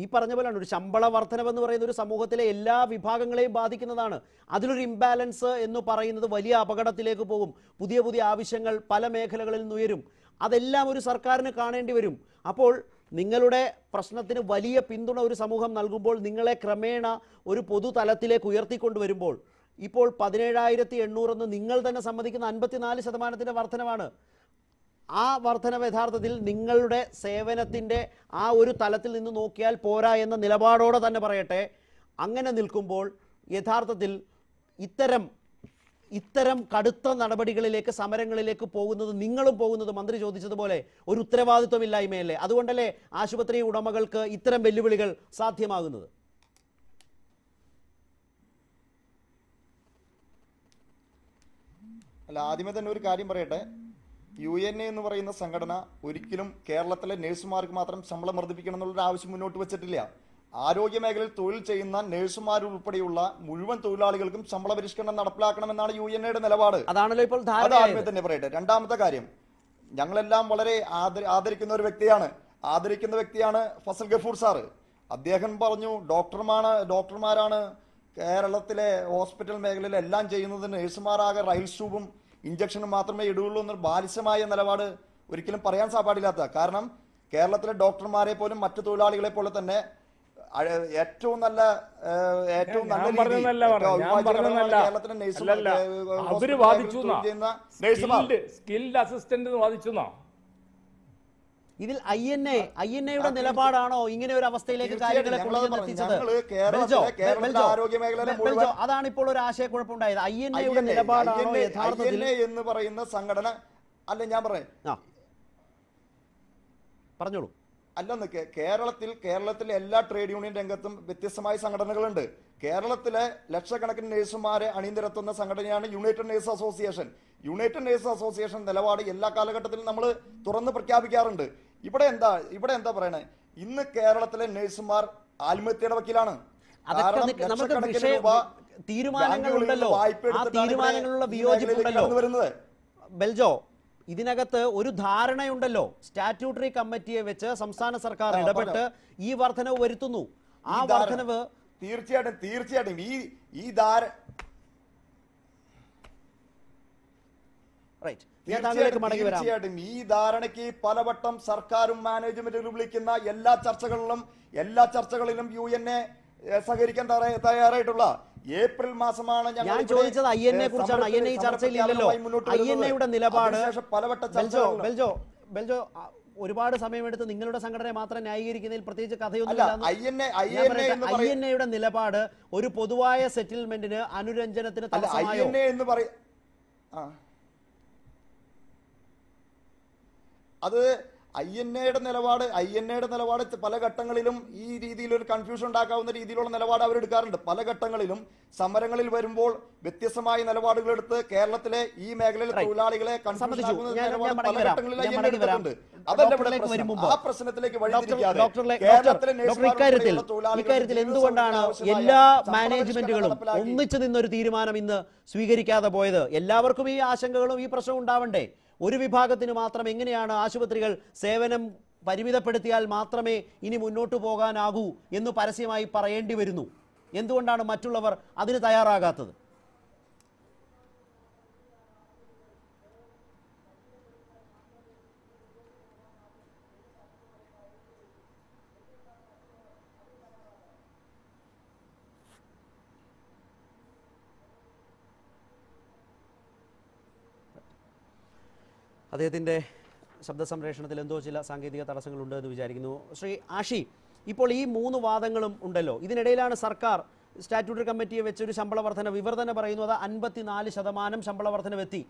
[SPEAKER 1] ഈ പറഞ്ഞ പോലെയാണ് ഒരു ശമ്പള വർധനവെന്ന് പറയുന്ന ഒരു സമൂഹത്തിലെ എല്ലാ വിഭാഗങ്ങളെയും ബാധിക്കുന്നതാണ്. അതിലൊരു ഇംബാലൻസ് എന്ന് പറയുന്നത് വലിയ അപകടത്തിലേക്ക് പോകും. പുതിയ പുതിയ ആവശ്യങ്ങൾ പല മേഖലകളിൽ നിന്ന് ഉയരും. അതെല്ലാം ഒരു സർക്കാരിന് കാണേണ്ടി വരും. അപ്പോൾ നിങ്ങളുടെ പ്രശ്നത്തിന് വലിയ പിന്തുണ ഒരു സമൂഹം നൽകുമ്പോൾ, നിങ്ങളെ ക്രമേണ ഒരു പൊതുതലത്തിലേക്ക് ഉയർത്തിക്കൊണ്ടുവരുമ്പോൾ, ഇപ്പോൾ 17,800 എന്ന് നിങ്ങൾ തന്നെ സമ്മതിക്കുന്ന 54% വർധനവാണ്. ആ വർധനവ് യഥാർത്ഥത്തിൽ നിങ്ങളുടെ സേവനത്തിൻ്റെ ആ ഒരു തലത്തിൽ നിന്ന് നോക്കിയാൽ പോരാ എന്ന നിലപാടോടെ തന്നെ പറയട്ടെ. അങ്ങനെ നിൽക്കുമ്പോൾ യഥാർത്ഥത്തിൽ ഇത്തരം കടുത്ത നടപടികളിലേക്ക്, സമരങ്ങളിലേക്ക് പോകുന്നത്, നിങ്ങളും പോകുന്നത് മന്ത്രി ചോദിച്ചതുപോലെ ഒരു ഉത്തരവാദിത്വമില്ലായ്മയല്ലേ? അതുകൊണ്ടല്ലേ ആശുപത്രി ഉടമകൾക്ക് ഇത്തരം വെല്ലുവിളികൾ സാധ്യമാകുന്നത്?
[SPEAKER 4] അല്ല, ആദ്യമേ തന്നെ ഒരു കാര്യം പറയട്ടെ. UNA എന്ന് പറയുന്ന സംഘടന ഒരിക്കലും കേരളത്തിലെ നഴ്സുമാർക്ക് മാത്രം ശമ്പളം വർദ്ധിപ്പിക്കണം എന്നുള്ളൊരു ആവശ്യം മുന്നോട്ട് വെച്ചിട്ടില്ല. ആരോഗ്യ മേഖലയിൽ തൊഴിൽ ചെയ്യുന്ന നഴ്സുമാരുൾപ്പെടെയുള്ള മുഴുവൻ തൊഴിലാളികൾക്കും ശമ്പള പരിഷ്കരണം നടപ്പിലാക്കണമെന്നാണ് UNAയുടെ നിലപാട്.
[SPEAKER 1] അതാണല്ലോ ഇപ്പോൾ
[SPEAKER 4] ആദ്യമേ തന്നെ പറയട്ടെ. രണ്ടാമത്തെ കാര്യം, ഞങ്ങളെല്ലാം വളരെ ആദരിക്കുന്ന ഒരു വ്യക്തിയാണ് ഫസൽ ഗഫൂർ സാറ്. അദ്ദേഹം പറഞ്ഞു ഡോക്ടർമാരാണ് കേരളത്തിലെ ഹോസ്പിറ്റൽ മേഖലയിൽ എല്ലാം ചെയ്യുന്നത്, നഴ്സുമാരാകെ റൈൽസ് ട്യൂബും ഇഞ്ചക്ഷനും മാത്രമേ ഇടുകയുള്ളൂ എന്നൊരു ബാലിശമായ നിലപാട് ഒരിക്കലും പറയാൻ പാടില്ലാത്ത. കാരണം കേരളത്തിലെ ഡോക്ടർമാരെ പോലും മറ്റു തൊഴിലാളികളെ പോലെ തന്നെ ഏറ്റവും നല്ല
[SPEAKER 1] ഇതിൽ INAയുടെ നിലപാടാണോ ഇങ്ങനെ ഒരു അവസ്ഥയിലേക്ക് കാര്യങ്ങളെ കൊണ്ടുവന്നെത്തിച്ചത്? അതാണ് ഇപ്പോൾ ഒരു ആശയക്കുഴപ്പമുണ്ടായത്. INAയുടെ നിലപാടാണോ യഥാർത്ഥത്തിൽ
[SPEAKER 4] എന്ന് പറയുന്ന സംഘടന? അല്ല, ഞാൻ
[SPEAKER 1] പറഞ്ഞോളൂ.
[SPEAKER 4] അല്ലെന്ന്, കേരളത്തിലെ എല്ലാ ട്രേഡ് യൂണിയൻ രംഗത്തും വ്യത്യസ്തമായ സംഘടനകളുണ്ട്. കേരളത്തിലെ ലക്ഷക്കണക്കിന് നഴ്സുമാരെ അണിനിരത്തുന്ന സംഘടനയാണ് United nurse association. United nurse association നിലപാട് എല്ലാ കാലഘട്ടത്തിലും നമ്മൾ തുറന്ന് പ്രഖ്യാപിക്കാറുണ്ട്. ഇവിടെ എന്താ പറയണേ? ഇന്ന് കേരളത്തിലെ നഴ്സുമാർ ആത്മഹത്യയുടെ വക്കീലാണ്.
[SPEAKER 1] തീരുമാനങ്ങളുണ്ടല്ലോ, ആ തീരുമാനങ്ങളുള്ള വിയോജിപ്പുണ്ടല്ലോ ബെൽജോ. ഇതിനകത്ത് ഒരു ധാരണയുണ്ടല്ലോ. സ്റ്റാറ്റ്യൂട്ടറി കമ്മിറ്റിയെ വെച്ച് സംസ്ഥാന സർക്കാർ ഇടപെട്ട് ഈ വർധനവ് വരുത്തുന്നു. ആ വർധനവ്
[SPEAKER 4] തീർച്ചയായിട്ടും ഈ ധാരണയ്ക്ക് പലവട്ടം സർക്കാരും മാനേജ്മെന്റും വിളിക്കുന്ന എല്ലാ ചർച്ചകളിലും UNA സഹകരിക്കാൻ തയ്യാറായിട്ടുള്ള ഏപ്രിൽ മാസമാണ്
[SPEAKER 1] ഞാൻ ചോദിച്ചത് INA കുറിച്ചാണ്. INA ഈ ചർച്ചയിൽ ഇല്ലല്ലോ. INA-യുടെ നിലപാട് ബെൽജോ ഒരുപാട് സമയമെടുത്ത് നിങ്ങളുടെ സംഘടനയെ മാത്രം ന്യായീകരിക്കുന്നതിൽ പ്രത്യേകിച്ച് കഥയൊന്നുമില്ല. INA-യുടെ നിലപാട് ഒരു പൊതുവായ സെറ്റിൽമെന്റിന് അനുരഞ്ജനത്തിന് തടസ്സമായോ?
[SPEAKER 4] അത് INA-യുടെ നിലപാട് പല ഘട്ടങ്ങളിലും ഈ രീതിയിൽ ഒരു കൺഫ്യൂഷൻ ഉണ്ടാക്കാവുന്ന രീതിയിലുള്ള നിലപാട് അവരെടുക്കാറുണ്ട്. പല ഘട്ടങ്ങളിലും സമരങ്ങളിൽ വരുമ്പോൾ വ്യത്യസ്തമായ നിലപാടുകൾ എടുത്ത് കേരളത്തിലെ ഈ മേഖലയിലെ തൊഴിലാളികളെ കൺഫ്യൂഷൻ ആക്കുന്ന നിലപാട് പല ഘട്ടങ്ങളിൽ INA എടുത്തിട്ടുണ്ട്. ആ പ്രശ്നത്തിലേക്ക്
[SPEAKER 1] ഇക്കാര്യത്തിൽ എന്തുകൊണ്ടാണ് എല്ലാ മാനേജ്മെന്റുകളും ഒന്നിച്ചു നിന്നൊരു തീരുമാനം ഇന്ന് സ്വീകരിക്കാതെ പോയത്? എല്ലാവർക്കും ഈ ആശങ്കകളും ഈ പ്രശ്നവും ഉണ്ടാവണ്ടേ? ഒരു വിഭാഗത്തിന് മാത്രം എങ്ങനെയാണ് ആശുപത്രികൾ സേവനം പരിമിതപ്പെടുത്തിയാൽ മാത്രമേ ഇനി മുന്നോട്ട് പോകാനാകൂ എന്ന് പരസ്യമായി പറയേണ്ടി വരുന്നു? എന്തുകൊണ്ടാണ് മറ്റുള്ളവർ അതിന് തയ്യാറാകാത്തത്? അദ്ദേഹത്തിൻ്റെ ശബ്ദ സംപ്രേഷണത്തിൽ എന്തോ ചില സാങ്കേതിക തടസ്സങ്ങളുണ്ട് എന്ന് വിചാരിക്കുന്നു. ശ്രീ ആഷി, ഇപ്പോൾ ഈ 3 വാദങ്ങളും ഉണ്ടല്ലോ. ഇതിനിടയിലാണ് സർക്കാർ സ്റ്റാറ്റ്യൂട്ടറി കമ്മിറ്റിയെ വെച്ചൊരു ശമ്പള വർധനവ്, ഇവർ തന്നെ പറയുന്നത് 54% ശമ്പള വർധനവെത്തി.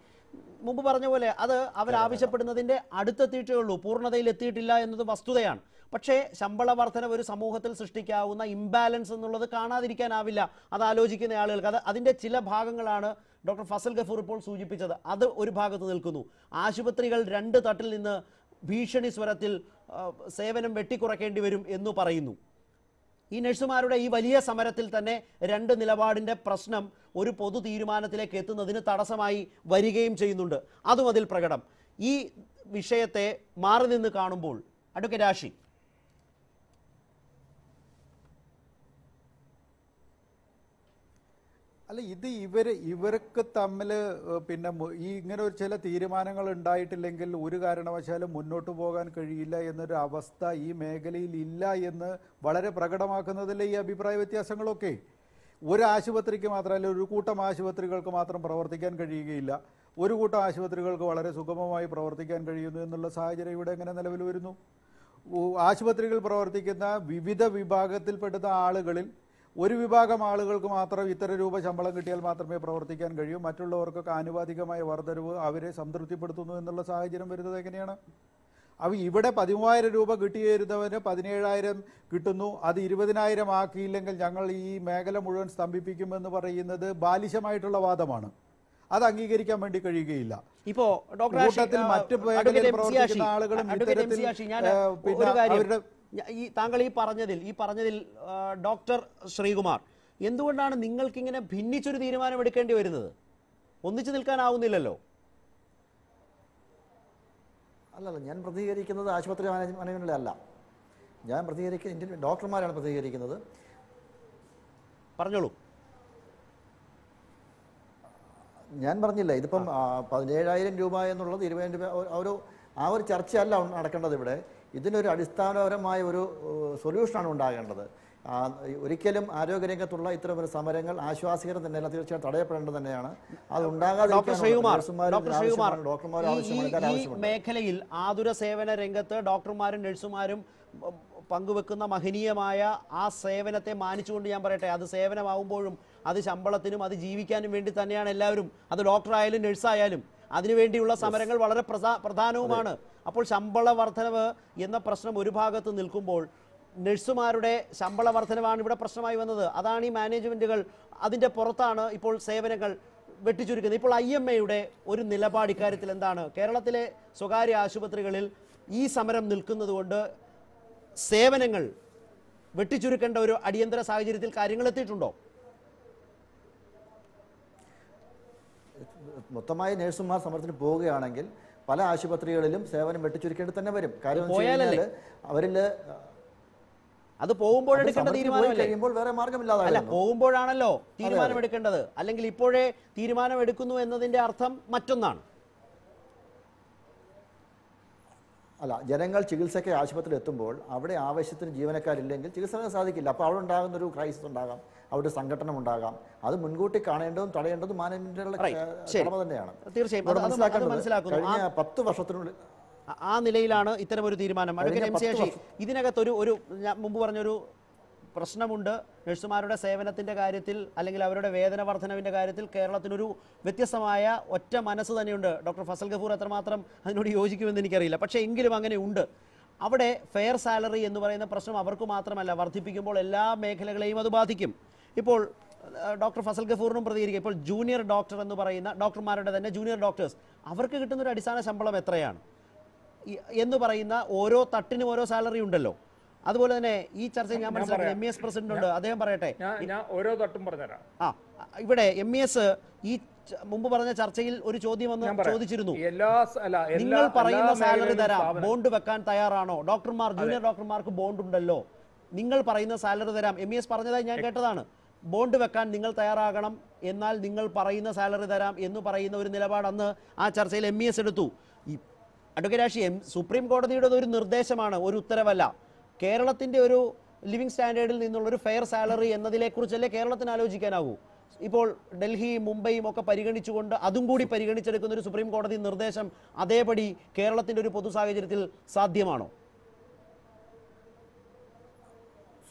[SPEAKER 1] മുമ്പ് പറഞ്ഞ പോലെ അത് അവരാവശ്യപ്പെടുന്നതിൻ്റെ അടുത്തെത്തിയിട്ടേ ഉള്ളൂ, പൂർണ്ണതയിൽ എത്തിയിട്ടില്ല എന്നത് വസ്തുതയാണ്. പക്ഷേ ശമ്പള വർധനവ് ഒരു സമൂഹത്തിൽ സൃഷ്ടിക്കാവുന്ന ഇംബാലൻസ് എന്നുള്ളത് കാണാതിരിക്കാനാവില്ല അത് ആലോചിക്കുന്ന ആളുകൾക്ക്. അതിൻ്റെ ചില ഭാഗങ്ങളാണ് ഡോക്ടർ ഫസൽ ഗഫൂർ ഇപ്പോൾ സൂചിപ്പിച്ചത്. അത് ഒരു ഭാഗത്ത് നിൽക്കുന്നു. ആശുപത്രികൾ 2 തട്ടിൽ നിന്ന് ഭീഷണി സ്വരത്തിൽ സേവനം വെട്ടിക്കുറയ്ക്കേണ്ടി വരും എന്ന് പറയുന്നു. ഈ നഴ്സുമാരുടെ ഈ വലിയ സമരത്തിൽ തന്നെ 2 നിലപാടിൻ്റെ പ്രശ്നം ഒരു പൊതു തീരുമാനത്തിലേക്ക് എത്തുന്നതിന് തടസ്സമായി വരികയും ചെയ്യുന്നുണ്ട്. അതും അതിൽ പ്രകടം. ഈ വിഷയത്തെ മാറി നിന്ന് കാണുമ്പോൾ അഡ്വക്കേറ്റ് ആഷി,
[SPEAKER 3] അല്ല, ഇത് ഇവർക്ക് തമ്മിൽ പിന്നെ ഈ ഇങ്ങനെ ഒരു ചില തീരുമാനങ്ങൾ ഉണ്ടായിട്ടില്ലെങ്കിൽ ഒരു കാരണവശാലും മുന്നോട്ട് പോകാൻ കഴിയില്ല എന്നൊരു അവസ്ഥ ഈ മേഖലയിൽ ഇല്ല എന്ന് വളരെ പ്രകടമാക്കുന്നതല്ലേ ഈ അഭിപ്രായ വ്യത്യാസങ്ങളൊക്കെ. ഒരു ആശുപത്രിക്ക് മാത്രമല്ല, ഒരു കൂട്ടം ആശുപത്രികൾക്ക് മാത്രം പ്രവർത്തിക്കാൻ കഴിയുകയില്ല. ഒരു കൂട്ടം ആശുപത്രികൾക്ക് വളരെ സുഗമമായി പ്രവർത്തിക്കാൻ കഴിയുന്നു എന്നുള്ള സാഹചര്യം ഇവിടെ എങ്ങനെ നിലവിൽ വരുന്നു? ആശുപത്രികൾ പ്രവർത്തിക്കുന്ന വിവിധ വിഭാഗത്തിൽപ്പെടുന്ന ആളുകളിൽ ഒരു വിഭാഗം ആളുകൾക്ക് മാത്രം ഇത്ര രൂപ ശമ്പളം കിട്ടിയാൽ മാത്രമേ പ്രവർത്തിക്കാൻ കഴിയൂ, മറ്റുള്ളവർക്കൊക്കെ ആനുപാതികമായ വർധനവ് അവരെ സംതൃപ്തിപ്പെടുത്തുന്നു എന്നുള്ള സാഹചര്യം വരുന്നത് എങ്ങനെയാണ്? ഇവിടെ 13,000 രൂപ കിട്ടിയിരുന്നവന് 17,000 കിട്ടുന്നു, അത് 20,000 ആക്കിയില്ലെങ്കിൽ ഞങ്ങൾ ഈ മേഖല മുഴുവൻ സ്തംഭിപ്പിക്കുമെന്ന് പറയുന്നത് ബാലിശമായിട്ടുള്ള വാദമാണ്. അത് അംഗീകരിക്കാൻ വേണ്ടി കഴിയുകയില്ല.
[SPEAKER 1] ഇപ്പോ
[SPEAKER 3] കൂട്ടത്തിൽ മറ്റു മേഖലയിൽ പ്രവർത്തിക്കുന്ന ആളുകളും അവരുടെ
[SPEAKER 1] താങ്കൾ ഈ പറഞ്ഞതിൽ ഡോക്ടർ ശ്രീകുമാർ, എന്തുകൊണ്ടാണ് നിങ്ങൾക്കിങ്ങനെ ഭിന്നിച്ചൊരു തീരുമാനം എടുക്കേണ്ടി വരുന്നത്? ഒന്നിച്ചു നിൽക്കാനാവുന്നില്ലല്ലോ.
[SPEAKER 2] അല്ലല്ല, ഞാൻ പ്രതികരിക്കുന്നത് ആശുപത്രി മാനേജ്മെന്റിലല്ല, ഞാൻ പ്രതികരിക്കുന്നത് ഇന്ത്യൻ ഡോക്ടർമാരാണ് പ്രതികരിക്കുന്നത്.
[SPEAKER 1] പറഞ്ഞോളൂ.
[SPEAKER 2] ഞാൻ പറഞ്ഞില്ല, ഇതിപ്പം 17,000 രൂപ എന്നുള്ളത് 20,000 രൂപ ആ ഒരു ചർച്ചയല്ല നടക്കേണ്ടത് ഇവിടെ. ഇതിനൊരു അടിസ്ഥാനപരമായ ഒരു സൊല്യൂഷനാണ് ഉണ്ടാകേണ്ടത്. ഒരിക്കലും ആരോഗ്യരംഗത്തുള്ള ഇത്തരം ഒരു സമരങ്ങൾ ആശ്വാസകരം തന്നെയല്ല, തീർച്ചയായും തടയപ്പെടേണ്ടത് തന്നെയാണ്. അത്
[SPEAKER 1] ഈ മേഖലയിൽ ആതുര സേവന രംഗത്ത് ഡോക്ടർമാരും നഴ്സുമാരും പങ്കുവെക്കുന്ന മഹനീയമായ ആ സേവനത്തെ മാനിച്ചുകൊണ്ട് ഞാൻ പറയട്ടെ, അത് സേവനമാവുമ്പോഴും അത് ശമ്പളത്തിനും അത് ജീവിക്കാനും വേണ്ടി തന്നെയാണ് എല്ലാവരും. അത് ഡോക്ടറായാലും നഴ്സായാലും അതിനുവേണ്ടിയുള്ള സമരങ്ങൾ വളരെ പ്രധാനവുമാണ്. അപ്പോൾ ശമ്പള വർധനവ് എന്ന പ്രശ്നം ഒരു ഭാഗത്ത് നിൽക്കുമ്പോൾ നഴ്സുമാരുടെ ശമ്പള വർധനവാണ് ഇവിടെ പ്രശ്നമായി വന്നത്. അതാണ് ഈ മാനേജ്മെൻറ്റുകൾ അതിൻ്റെ പുറത്താണ് ഇപ്പോൾ സേവനങ്ങൾ വെട്ടിച്ചുരുക്കുന്നത്. ഇപ്പോൾ IMA-യുടെ ഒരു നിലപാട് ഇക്കാര്യത്തിൽ എന്താണ്? കേരളത്തിലെ സ്വകാര്യ ആശുപത്രികളിൽ ഈ സമരം നിൽക്കുന്നത് കൊണ്ട് സേവനങ്ങൾ വെട്ടിച്ചുരുക്കേണ്ട ഒരു അടിയന്തര സാഹചര്യത്തിൽ കാര്യങ്ങൾ എത്തിയിട്ടുണ്ടോ?
[SPEAKER 2] മൊത്തമായി നഴ്സുമാർ സമരത്തിന് പോവുകയാണെങ്കിൽ പല ആശുപത്രികളിലും സേവനം വെട്ടിച്ചുരുക്കേണ്ടി തന്നെ വരും. കാര്യം അവരിൽ
[SPEAKER 1] അത് പോകുമ്പോഴെടുക്കേണ്ട തീരുമാനം
[SPEAKER 2] കഴിയുമ്പോൾ വേറെ മാർഗമില്ലാതെ
[SPEAKER 1] പോകുമ്പോഴാണല്ലോ തീരുമാനമെടുക്കേണ്ടത്. അല്ലെങ്കിൽ ഇപ്പോഴേ തീരുമാനമെടുക്കുന്നു എന്നതിൻ്റെ അർത്ഥം മറ്റൊന്നാണ്.
[SPEAKER 2] അല്ല, ജനങ്ങൾ ചികിത്സയ്ക്ക് ആശുപത്രിയിൽ എത്തുമ്പോൾ അവിടെ ആവശ്യത്തിന് ജീവനക്കാരില്ലെങ്കിൽ ചികിത്സ സാധിക്കില്ല. അപ്പോൾ അവിടെ ഉണ്ടാകുന്ന ഒരു ക്രൈസിസ് ഉണ്ടാകാം, അവിടെ സംഘടനം ഉണ്ടാകാം. അത് മുൻകൂട്ടി കാണേണ്ടതും തടയേണ്ടതും മാനേജ്മെന്റിനുള്ള കടമ തന്നെയാണ്.
[SPEAKER 1] തീർച്ചയായും
[SPEAKER 2] ഇവിടെ
[SPEAKER 1] അത്
[SPEAKER 2] മനസ്സിലാക്കുന്നത് കഴിഞ്ഞ 10 വർഷത്തിനുള്ളിൽ
[SPEAKER 1] ആ നിലയിലാണ് ഇത്തരമൊരു തീരുമാനം. അഡ്വക്കേറ്റ് എം സി ആഷി, ഇതിനകത്തൊരു ഞാൻ മുമ്പ് പറഞ്ഞൊരു പ്രശ്നമുണ്ട്. നഴ്സുമാരുടെ സേവനത്തിൻ്റെ കാര്യത്തിൽ അല്ലെങ്കിൽ അവരുടെ വേതന വർധനവിൻ്റെ കാര്യത്തിൽ കേരളത്തിനൊരു വ്യത്യസ്തമായ ഒറ്റ മനസ്സ് തന്നെയുണ്ട്. ഡോക്ടർ ഫസൽ ഗഫൂർ എത്രമാത്രം അതിനോട് യോജിക്കുമെന്ന് എനിക്കറിയില്ല. പക്ഷേ എങ്കിലും അങ്ങനെ ഉണ്ട്. അവിടെ ഫെയർ സാലറി എന്ന് പറയുന്ന പ്രശ്നം അവർക്ക് മാത്രമല്ല, വർദ്ധിപ്പിക്കുമ്പോൾ എല്ലാ മേഖലകളെയും അത് ബാധിക്കും. ഇപ്പോൾ ഡോക്ടർ ഫസൽ ഗഫൂറിനും പ്രതികരിക്കുക. ഇപ്പോൾ ജൂനിയർ ഡോക്ടർ എന്ന് പറയുന്ന ഡോക്ടർമാരുടെ തന്നെ ജൂനിയർ ഡോക്ടേഴ്സ്, അവർക്ക് കിട്ടുന്നൊരു അടിസ്ഥാന ശമ്പളം എത്രയാണ് എന്ന് പറയുന്ന ഓരോ തട്ടിനും ഓരോ സാലറി ഉണ്ടല്ലോ. അതുപോലെ തന്നെ ഈ ചർച്ചയിൽ ഞാൻ മനസ്സിലാക്കി MES പ്രസിഡന്റ് ഉണ്ട്, അദ്ദേഹം പറയട്ടെ.
[SPEAKER 5] ഞാൻ ഓരോ തട്ടും പറഞ്ഞുതരാം.
[SPEAKER 1] ഇവിടെ MES ഈ മുമ്പ് പറഞ്ഞ ചർച്ചയിൽ ഒരു ചോദ്യം ഒന്ന് ചോദിച്ചിരുന്നു. നിങ്ങൾ പറയുന്ന സാലറി തരാം, ബോണ്ട് വെക്കാൻ തയ്യാറാണോ? ഡോക്ടർമാർ, ജൂനിയർ ഡോക്ടർമാർക്ക് ബോണ്ട് ഉണ്ടല്ലോ, നിങ്ങൾ പറയുന്ന സാലറി തരാം. MES പറഞ്ഞതായി ഞാൻ കേട്ടതാണ്. ബോണ്ട് വെക്കാൻ നിങ്ങൾ തയ്യാറാകണം, എന്നാൽ നിങ്ങൾ പറയുന്ന സാലറി തരാം എന്ന് പറയുന്ന ഒരു നിലപാട് അന്ന് ആ ചർച്ചയിൽ MES എടുത്തു. ഈ അഡ്വക്കേറ്റ് രാഷി, സുപ്രീം കോടതിയുടെ ഒരു നിർദ്ദേശമാണ്, ഒരു ഉത്തരവല്ല. കേരളത്തിൻ്റെ ഒരു ലിവിങ് സ്റ്റാൻഡേർഡിൽ നിന്നുള്ളൊരു ഫെയർ സാലറി എന്നതിനെക്കുറിച്ചല്ലേ കേരളത്തിന് ആലോചിക്കാനാവൂ. ഇപ്പോൾ ഡൽഹിയും മുംബൈയും ഒക്കെ പരിഗണിച്ചുകൊണ്ട് അതും കൂടി പരിഗണിച്ചെടുക്കുന്ന ഒരു സുപ്രീം കോടതി നിർദ്ദേശം അതേപടി കേരളത്തിൻ്റെ ഒരു പൊതു സാഹചര്യത്തിൽ സാധ്യമാണോ?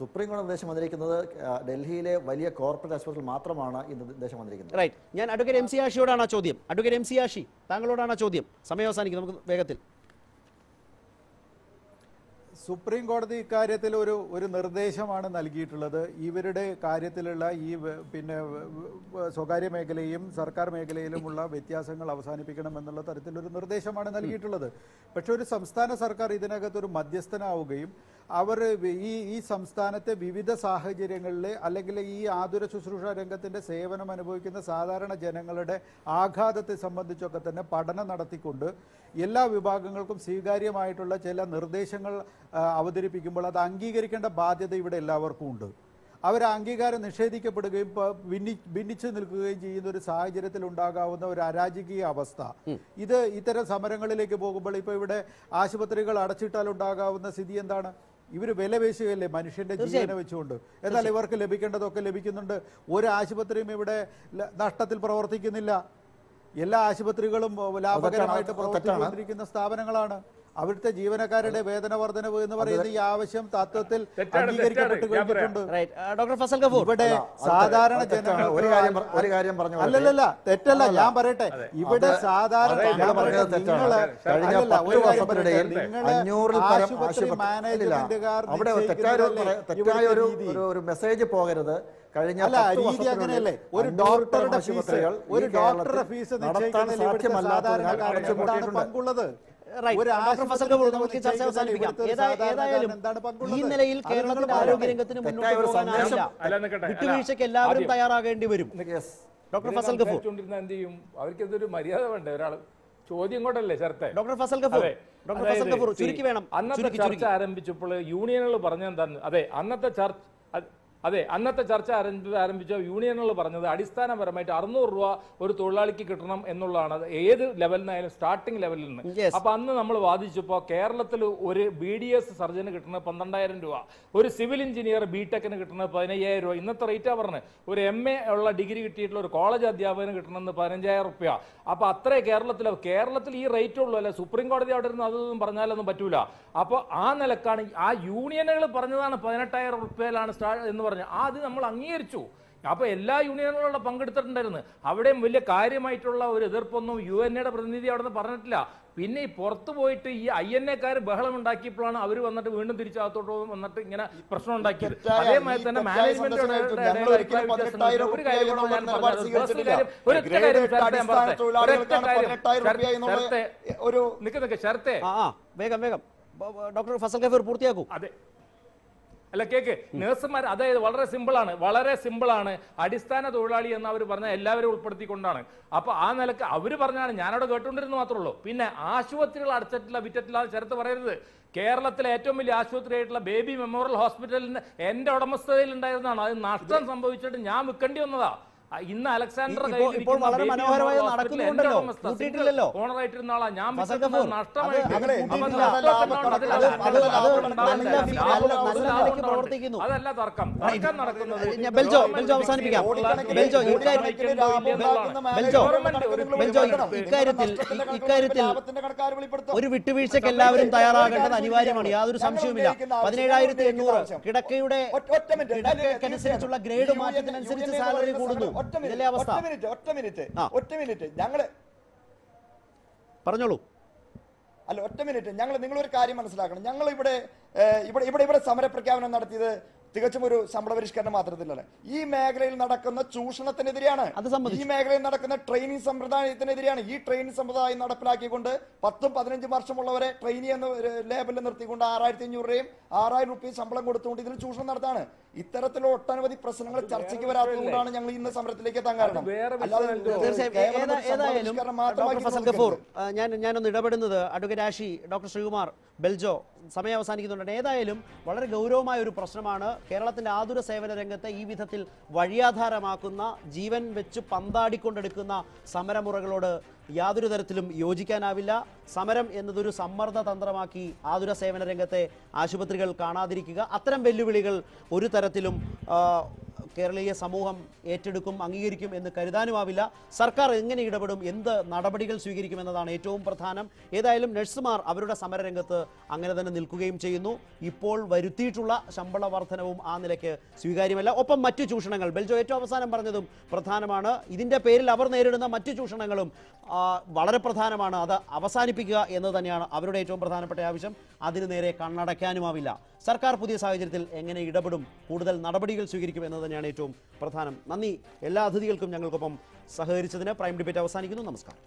[SPEAKER 2] സുപ്രീം കോടതി നിർദ്ദേശം വന്നിരിക്കുന്നത് ഡൽഹിയിലെ വലിയ കോർപ്പറേറ്റ് ആശുപത്രിയിൽ മാത്രമാണ് ഈ നിർദ്ദേശം വന്നിരിക്കുന്നത്.
[SPEAKER 1] റൈറ്റ്. ഞാൻ അഡ്വക്കേറ്റ് എം സി ആഷിയോടാണ് ചോദ്യം. അഡ്വക്കേറ്റ് എം സി ആഷി, താങ്കളോടാണ് ചോദ്യം. സമയം അവസാനിക്കും, നമുക്ക് വേഗത്തിൽ.
[SPEAKER 3] സുപ്രീം കോടതി ഇക്കാര്യത്തിൽ ഒരു നിർദ്ദേശമാണ് നൽകിയിട്ടുള്ളത്. ഇവരുടെ കാര്യത്തിലുള്ള ഈ പിന്നെ സ്വകാര്യ മേഖലയും സർക്കാർ മേഖലയിലുമുള്ള വ്യത്യാസങ്ങൾ അവസാനിപ്പിക്കണം എന്നുള്ള തരത്തിലൊരു നിർദ്ദേശമാണ് നൽകിയിട്ടുള്ളത്. പക്ഷെ ഒരു സംസ്ഥാന സർക്കാർ ഇതിനകത്തൊരു മധ്യസ്ഥനാവുകയും അവർ ഈ സംസ്ഥാനത്തെ വിവിധ സാഹചര്യങ്ങളിൽ അല്ലെങ്കിൽ ഈ ആതുര ശുശ്രൂഷ രംഗത്തിൻ്റെ സേവനം അനുഭവിക്കുന്ന സാധാരണ ജനങ്ങളുടെ ആഘാതത്തെ സംബന്ധിച്ചൊക്കെ തന്നെ പഠനം നടത്തിക്കൊണ്ട് എല്ലാ വിഭാഗങ്ങൾക്കും സ്വീകാര്യമായിട്ടുള്ള ചില നിർദ്ദേശങ്ങൾ അവതരിപ്പിക്കുമ്പോൾ അത് അംഗീകരിക്കേണ്ട ബാധ്യത ഇവിടെ എല്ലാവർക്കും ഉണ്ട്. അവർ അംഗീകാരം നിഷേധിക്കപ്പെടുകയും ഭിന്നിച്ചു നിൽക്കുകയും ചെയ്യുന്ന ഒരു സാഹചര്യത്തിൽ ഉണ്ടാകാവുന്ന ഒരു അരാജകീയ അവസ്ഥ, ഇത്തരം സമരങ്ങളിലേക്ക് പോകുമ്പോൾ ഇപ്പോൾ ഇവിടെ ആശുപത്രികൾ അടച്ചിട്ടാൽ ഉണ്ടാകാവുന്ന സ്ഥിതി എന്താണ്? ഇവർ വില പേശുകയല്ലേ മനുഷ്യന്റെ ജീവനെ വെച്ചുകൊണ്ട്. എന്നാൽ ഇവർക്ക് ലഭിക്കേണ്ടതൊക്കെ ലഭിക്കുന്നുണ്ട്. ഒരു ആശുപത്രിയും ഇവിടെ നഷ്ടത്തിൽ പ്രവർത്തിക്കുന്നില്ല. എല്ലാ ആശുപത്രികളും ലാഭകരമായിട്ട് പ്രവർത്തിച്ചുകൊണ്ടിരിക്കുന്ന സ്ഥാപനങ്ങളാണ്. അവിടുത്തെ ജീവനക്കാരുടെ വേതന വർധനവ് എന്ന് പറയുന്ന ഈ ആവശ്യം തത്വത്തിൽ അംഗീകരിക്കപ്പെട്ടു കഴിഞ്ഞിട്ടുണ്ട്. ഇവിടെ സാധാരണ ജനങ്ങൾ അല്ലല്ല, തെറ്റല്ല, ഞാൻ പറയട്ടെ. ഇവിടെ സാധാരണ ആശുപത്രി മാനേജ്മെന്റുകാർ
[SPEAKER 2] മെസ്സേജ് പോകരുത്.
[SPEAKER 3] അല്ല, രീതി അങ്ങനെയല്ലേ? ഒരു ഡോക്ടറുടെ ഫീസ് നിശ്ചയിക്കുന്നതിൽ ഇവിടുത്തെ സാധാരണക്കാരുടെ എന്താണ് പങ്കുള്ളത്?
[SPEAKER 1] ഈ നിലയിൽ കേരളത്തിന്റെ ആരോഗ്യരംഗത്തിന് മുന്നോട്ട് പോകാനാവില്ല. വിട്ടുവീഴ്ചയ്ക്ക് എല്ലാവരും തയ്യാറാകേണ്ടി വരും. ഡോക്ടർ ഫസൽ ഗഫൂർ,
[SPEAKER 5] എന്ത് ചെയ്യും? അവർക്ക് ഇതൊരു മര്യാദ വേണ്ടേ? ഒരാൾ ചോദ്യം കൊണ്ടല്ലേ ചേർത്തെ?
[SPEAKER 1] ഡോക്ടർ ഫസൽ ഗഫൂർ, ഡോക്ടർ ഫസൽ ഗഫൂർ ചുരുക്കി വേണം.
[SPEAKER 5] അന്നത്തെ ചർച്ച ആരംഭിച്ചപ്പോൾ യൂണിയനുകൾ പറഞ്ഞെന്താണ്? അന്നത്തെ ചർച്ച ആരംഭിച്ച യൂണിയനുകൾ പറഞ്ഞത് അടിസ്ഥാനപരമായിട്ട് 600 രൂപ ഒരു തൊഴിലാളിക്ക് കിട്ടണം എന്നുള്ളതാണ്. ഏത് ലെവലിനായാലും സ്റ്റാർട്ടിംഗ് ലെവലിൽ നിന്ന്. അപ്പൊ അന്ന് നമ്മൾ വാദിച്ചപ്പോൾ കേരളത്തിൽ ഒരു BDS സർജന് കിട്ടുന്നത് 12,000 രൂപ, ഒരു സിവിൽ എഞ്ചിനീയർ BTechന് കിട്ടുന്നത് 15,000 രൂപ. ഇന്നത്തെ റേറ്റാ പറഞ്ഞത്. ഒരു MA ഉള്ള ഡിഗ്രി കിട്ടിയിട്ടുള്ള ഒരു കോളേജ് അധ്യാപകന് കിട്ടണമെന്ന് 15,000 രൂപ. അപ്പൊ അത്രേ കേരളത്തിൽ ഈ റേറ്റ് ഉള്ളൂ. അല്ലെ സുപ്രീം കോടതി അവിടെ ഇരുന്ന് അതൊന്നും പറഞ്ഞാലൊന്നും പറ്റൂല. അപ്പൊ ആ നിലക്കാണ് ആ യൂണിയനുകൾ പറഞ്ഞതാണ് 18,000 രൂപയിലാണ് എന്ന് പറഞ്ഞു. അത് നമ്മൾ അംഗീകരിച്ചു. അപ്പൊ എല്ലാ യൂണിയനുകളും പങ്കെടുത്തിട്ടുണ്ടായിരുന്നു. അവിടെയും വലിയ കാര്യമായിട്ടുള്ള ഒരു എതിർപ്പൊന്നും UNA പ്രതിനിധി അവിടെ നിന്ന് പറഞ്ഞിട്ടില്ല. പിന്നെ ഈ പുറത്തു പോയിട്ട് ഈ INA-ക്കാർ ബഹളം ഉണ്ടാക്കിയപ്പോഴാണ് അവർ വന്നിട്ട് വീണ്ടും തിരിച്ചകത്തോട്ട് വന്നിട്ട് ഇങ്ങനെ പ്രശ്നം ഉണ്ടാക്കിയത്. അതേമാതിരി തന്നെ മാനേജ്മെന്റ്
[SPEAKER 1] വേഗം ഡോക്ടർ ഫസൽ ഗഫൂർ പൂർത്തിയാക്കൂ.
[SPEAKER 5] അതെ, അല്ല കേക്ക് നഴ്സുമാർ, അതായത് വളരെ സിമ്പിളാണ്. അടിസ്ഥാന തൊഴിലാളി എന്ന് അവർ പറഞ്ഞാൽ എല്ലാവരും ഉൾപ്പെടുത്തിക്കൊണ്ടാണ്. അപ്പൊ ആ നിലക്ക് അവർ പറഞ്ഞാണ്, ഞാനവിടെ കേട്ടുകൊണ്ടിരുന്നു മാത്രമേ ഉള്ളൂ. പിന്നെ ആശുപത്രികൾ അടച്ചിട്ടില്ല, വിറ്റിട്ടില്ല ചേർത്ത് പറയരുത്. കേരളത്തിലെ ഏറ്റവും വലിയ ആശുപത്രിയായിട്ടുള്ള ബേബി മെമ്മോറിയൽ ഹോസ്പിറ്റലിന് എന്റെ ഉടമസ്ഥതയിൽ ഉണ്ടായിരുന്നതാണ്. അത് നഷ്ടം സംഭവിച്ചിട്ട് ഞാൻ വിൽക്കേണ്ടി വന്നതാ. ഇന്ന് അലക്സാണ്ടർ
[SPEAKER 1] ഇപ്പോൾ വളരെ മനോഹരമായി നടക്കുന്നുണ്ടല്ലോ, കൂട്ടിയിട്ടില്ലല്ലോ.
[SPEAKER 5] ഓണറായിട്ടിരുന്ന ആളാ ഞാൻ.
[SPEAKER 1] ഫസൽ ഗഫൂർ, പ്രവർത്തിക്കുന്നു.
[SPEAKER 5] അതല്ല തർക്കം നടക്കുന്നത്.
[SPEAKER 1] ബെൽജോ അവസാനിപ്പിക്കാം. ബെൽജോ ഇക്കാര്യത്തിൽ ഒരു വിട്ടുവീഴ്ചയ്ക്ക് എല്ലാവരും തയ്യാറാകേണ്ടത് അനിവാര്യമാണ്, യാതൊരു സംശയവുമില്ല. 17,800 കിടക്കയ്ക്കനുസരിച്ചുള്ള ഗ്രേഡ് മാറ്റത്തിനനുസരിച്ച് സാലറി കൂടുന്നു. ഇതിലെ അവസ്ഥ.
[SPEAKER 4] ഒറ്റ മിനിറ്റ് ഞങ്ങള്
[SPEAKER 1] പറഞ്ഞോളൂ.
[SPEAKER 4] അല്ല, ഒറ്റ മിനിറ്റ്. നിങ്ങളൊരു കാര്യം മനസ്സിലാക്കണം. ഞങ്ങൾ ഇവിടെ സമരപ്രഖ്യാപനം നടത്തിയത് തികച്ചും ഒരു ശമ്പള പരിഷ്കരണം മാത്രത്തിലല്ല. ഈ മേഖലയിൽ നടക്കുന്ന ചൂഷണത്തിനെതിരെയാണ്. ഈ മേഖലയിൽ നടക്കുന്ന ട്രെയിനിങ് സമ്പ്രദായത്തിനെതിരെയാണ്. ഈ ട്രെയിനിങ് സമ്പ്രദായം നടപ്പിലാക്കിക്കൊണ്ട് 10-15 വർഷമുള്ളവരെ ട്രെയിനി എന്ന ലേബലിൽ നിർത്തിക്കൊണ്ട് 6,500 രൂപയും 6,000 രൂപയും ശമ്പളം കൊടുത്തുകൊണ്ട് ഇതിൽ ചൂഷണം നടത്താണ്. ഇത്തരത്തിലുള്ള ഒട്ടനവധി പ്രശ്നങ്ങൾ ചർച്ചയ്ക്ക് വരാത്തതുകൊണ്ടാണ് ഞങ്ങൾ ഇന്ന് സമരത്തിലേക്ക് എത്താൻ കാരണം.
[SPEAKER 1] ഞാനൊന്ന് ഇടപെടുന്നത് അഡ്വക്കേറ്റ് ആഷി, ഡോക്ടർ ശ്രീകുമാർ, ബെൽജോ സമയം അവസാനിക്കുന്നുണ്ട്. ഏതായാലും വളരെ ഗൗരവമായ ഒരു പ്രശ്നമാണ്. കേരളത്തിന്റെ ആതുര സേവന രംഗത്തെ ഈ വിധത്തിൽ വഴിയാധാരമാക്കുന്ന, ജീവൻ വെച്ച് പന്താടിക്കൊണ്ടെടുക്കുന്ന സമരമുറകളോട് യാതൊരു തരത്തിലും യോജിക്കാനാവില്ല. സമരം എന്നതൊരു സമ്മർദ്ദ തന്ത്രമാക്കി ആതുര സേവന രംഗത്തെ ആശുപത്രികൾ കാണാതിരിക്കുക. അത്തരം വെല്ലുവിളികൾ ഒരു തരത്തിലും കേരളീയ സമൂഹം ഏറ്റെടുക്കും, അംഗീകരിക്കും എന്ന് കരുതാനുമാവില്ല. സർക്കാർ എങ്ങനെ ഇടപെടും, എന്ത് നടപടികൾ സ്വീകരിക്കുമെന്നതാണ് ഏറ്റവും പ്രധാനം. ഏതായാലും നഴ്സുമാർ അവരുടെ സമരരംഗത്ത് അങ്ങനെ തന്നെ നിൽക്കുകയും ചെയ്യുന്നു. ഇപ്പോൾ വരുത്തിയിട്ടുള്ള ശമ്പള വർധനവും ആ നിലയ്ക്ക് സ്വീകാര്യമല്ല. ഒപ്പം മറ്റു ചൂഷണങ്ങൾ, ബെൽജോ ഏറ്റവും അവസാനം പറഞ്ഞതും പ്രധാനമാണ്. ഇതിൻ്റെ പേരിൽ അവർ നേരിടുന്ന മറ്റു ചൂഷണങ്ങളും വളരെ പ്രധാനമാണ്. അത് അവസാനിപ്പിക്കുക എന്നത് തന്നെയാണ് അവരുടെ ഏറ്റവും പ്രധാനപ്പെട്ട ആവശ്യം. അതിനു നേരെ കണ്ണടയ്ക്കാനുമാവില്ല. സർക്കാർ പുതിയ സാഹചര്യത്തിൽ എങ്ങനെ ഇടപെടും, കൂടുതൽ നടപടികൾ സ്വീകരിക്കും എന്നത് തന്നെയാണ് ഏറ്റവും പ്രധാനം. നന്ദി എല്ലാ അതിഥികൾക്കും ഞങ്ങൾക്കൊപ്പം സഹകരിച്ചതിന്. പ്രൈം ഡിബേറ്റ് അവസാനിക്കുന്നു. നമസ്കാരം.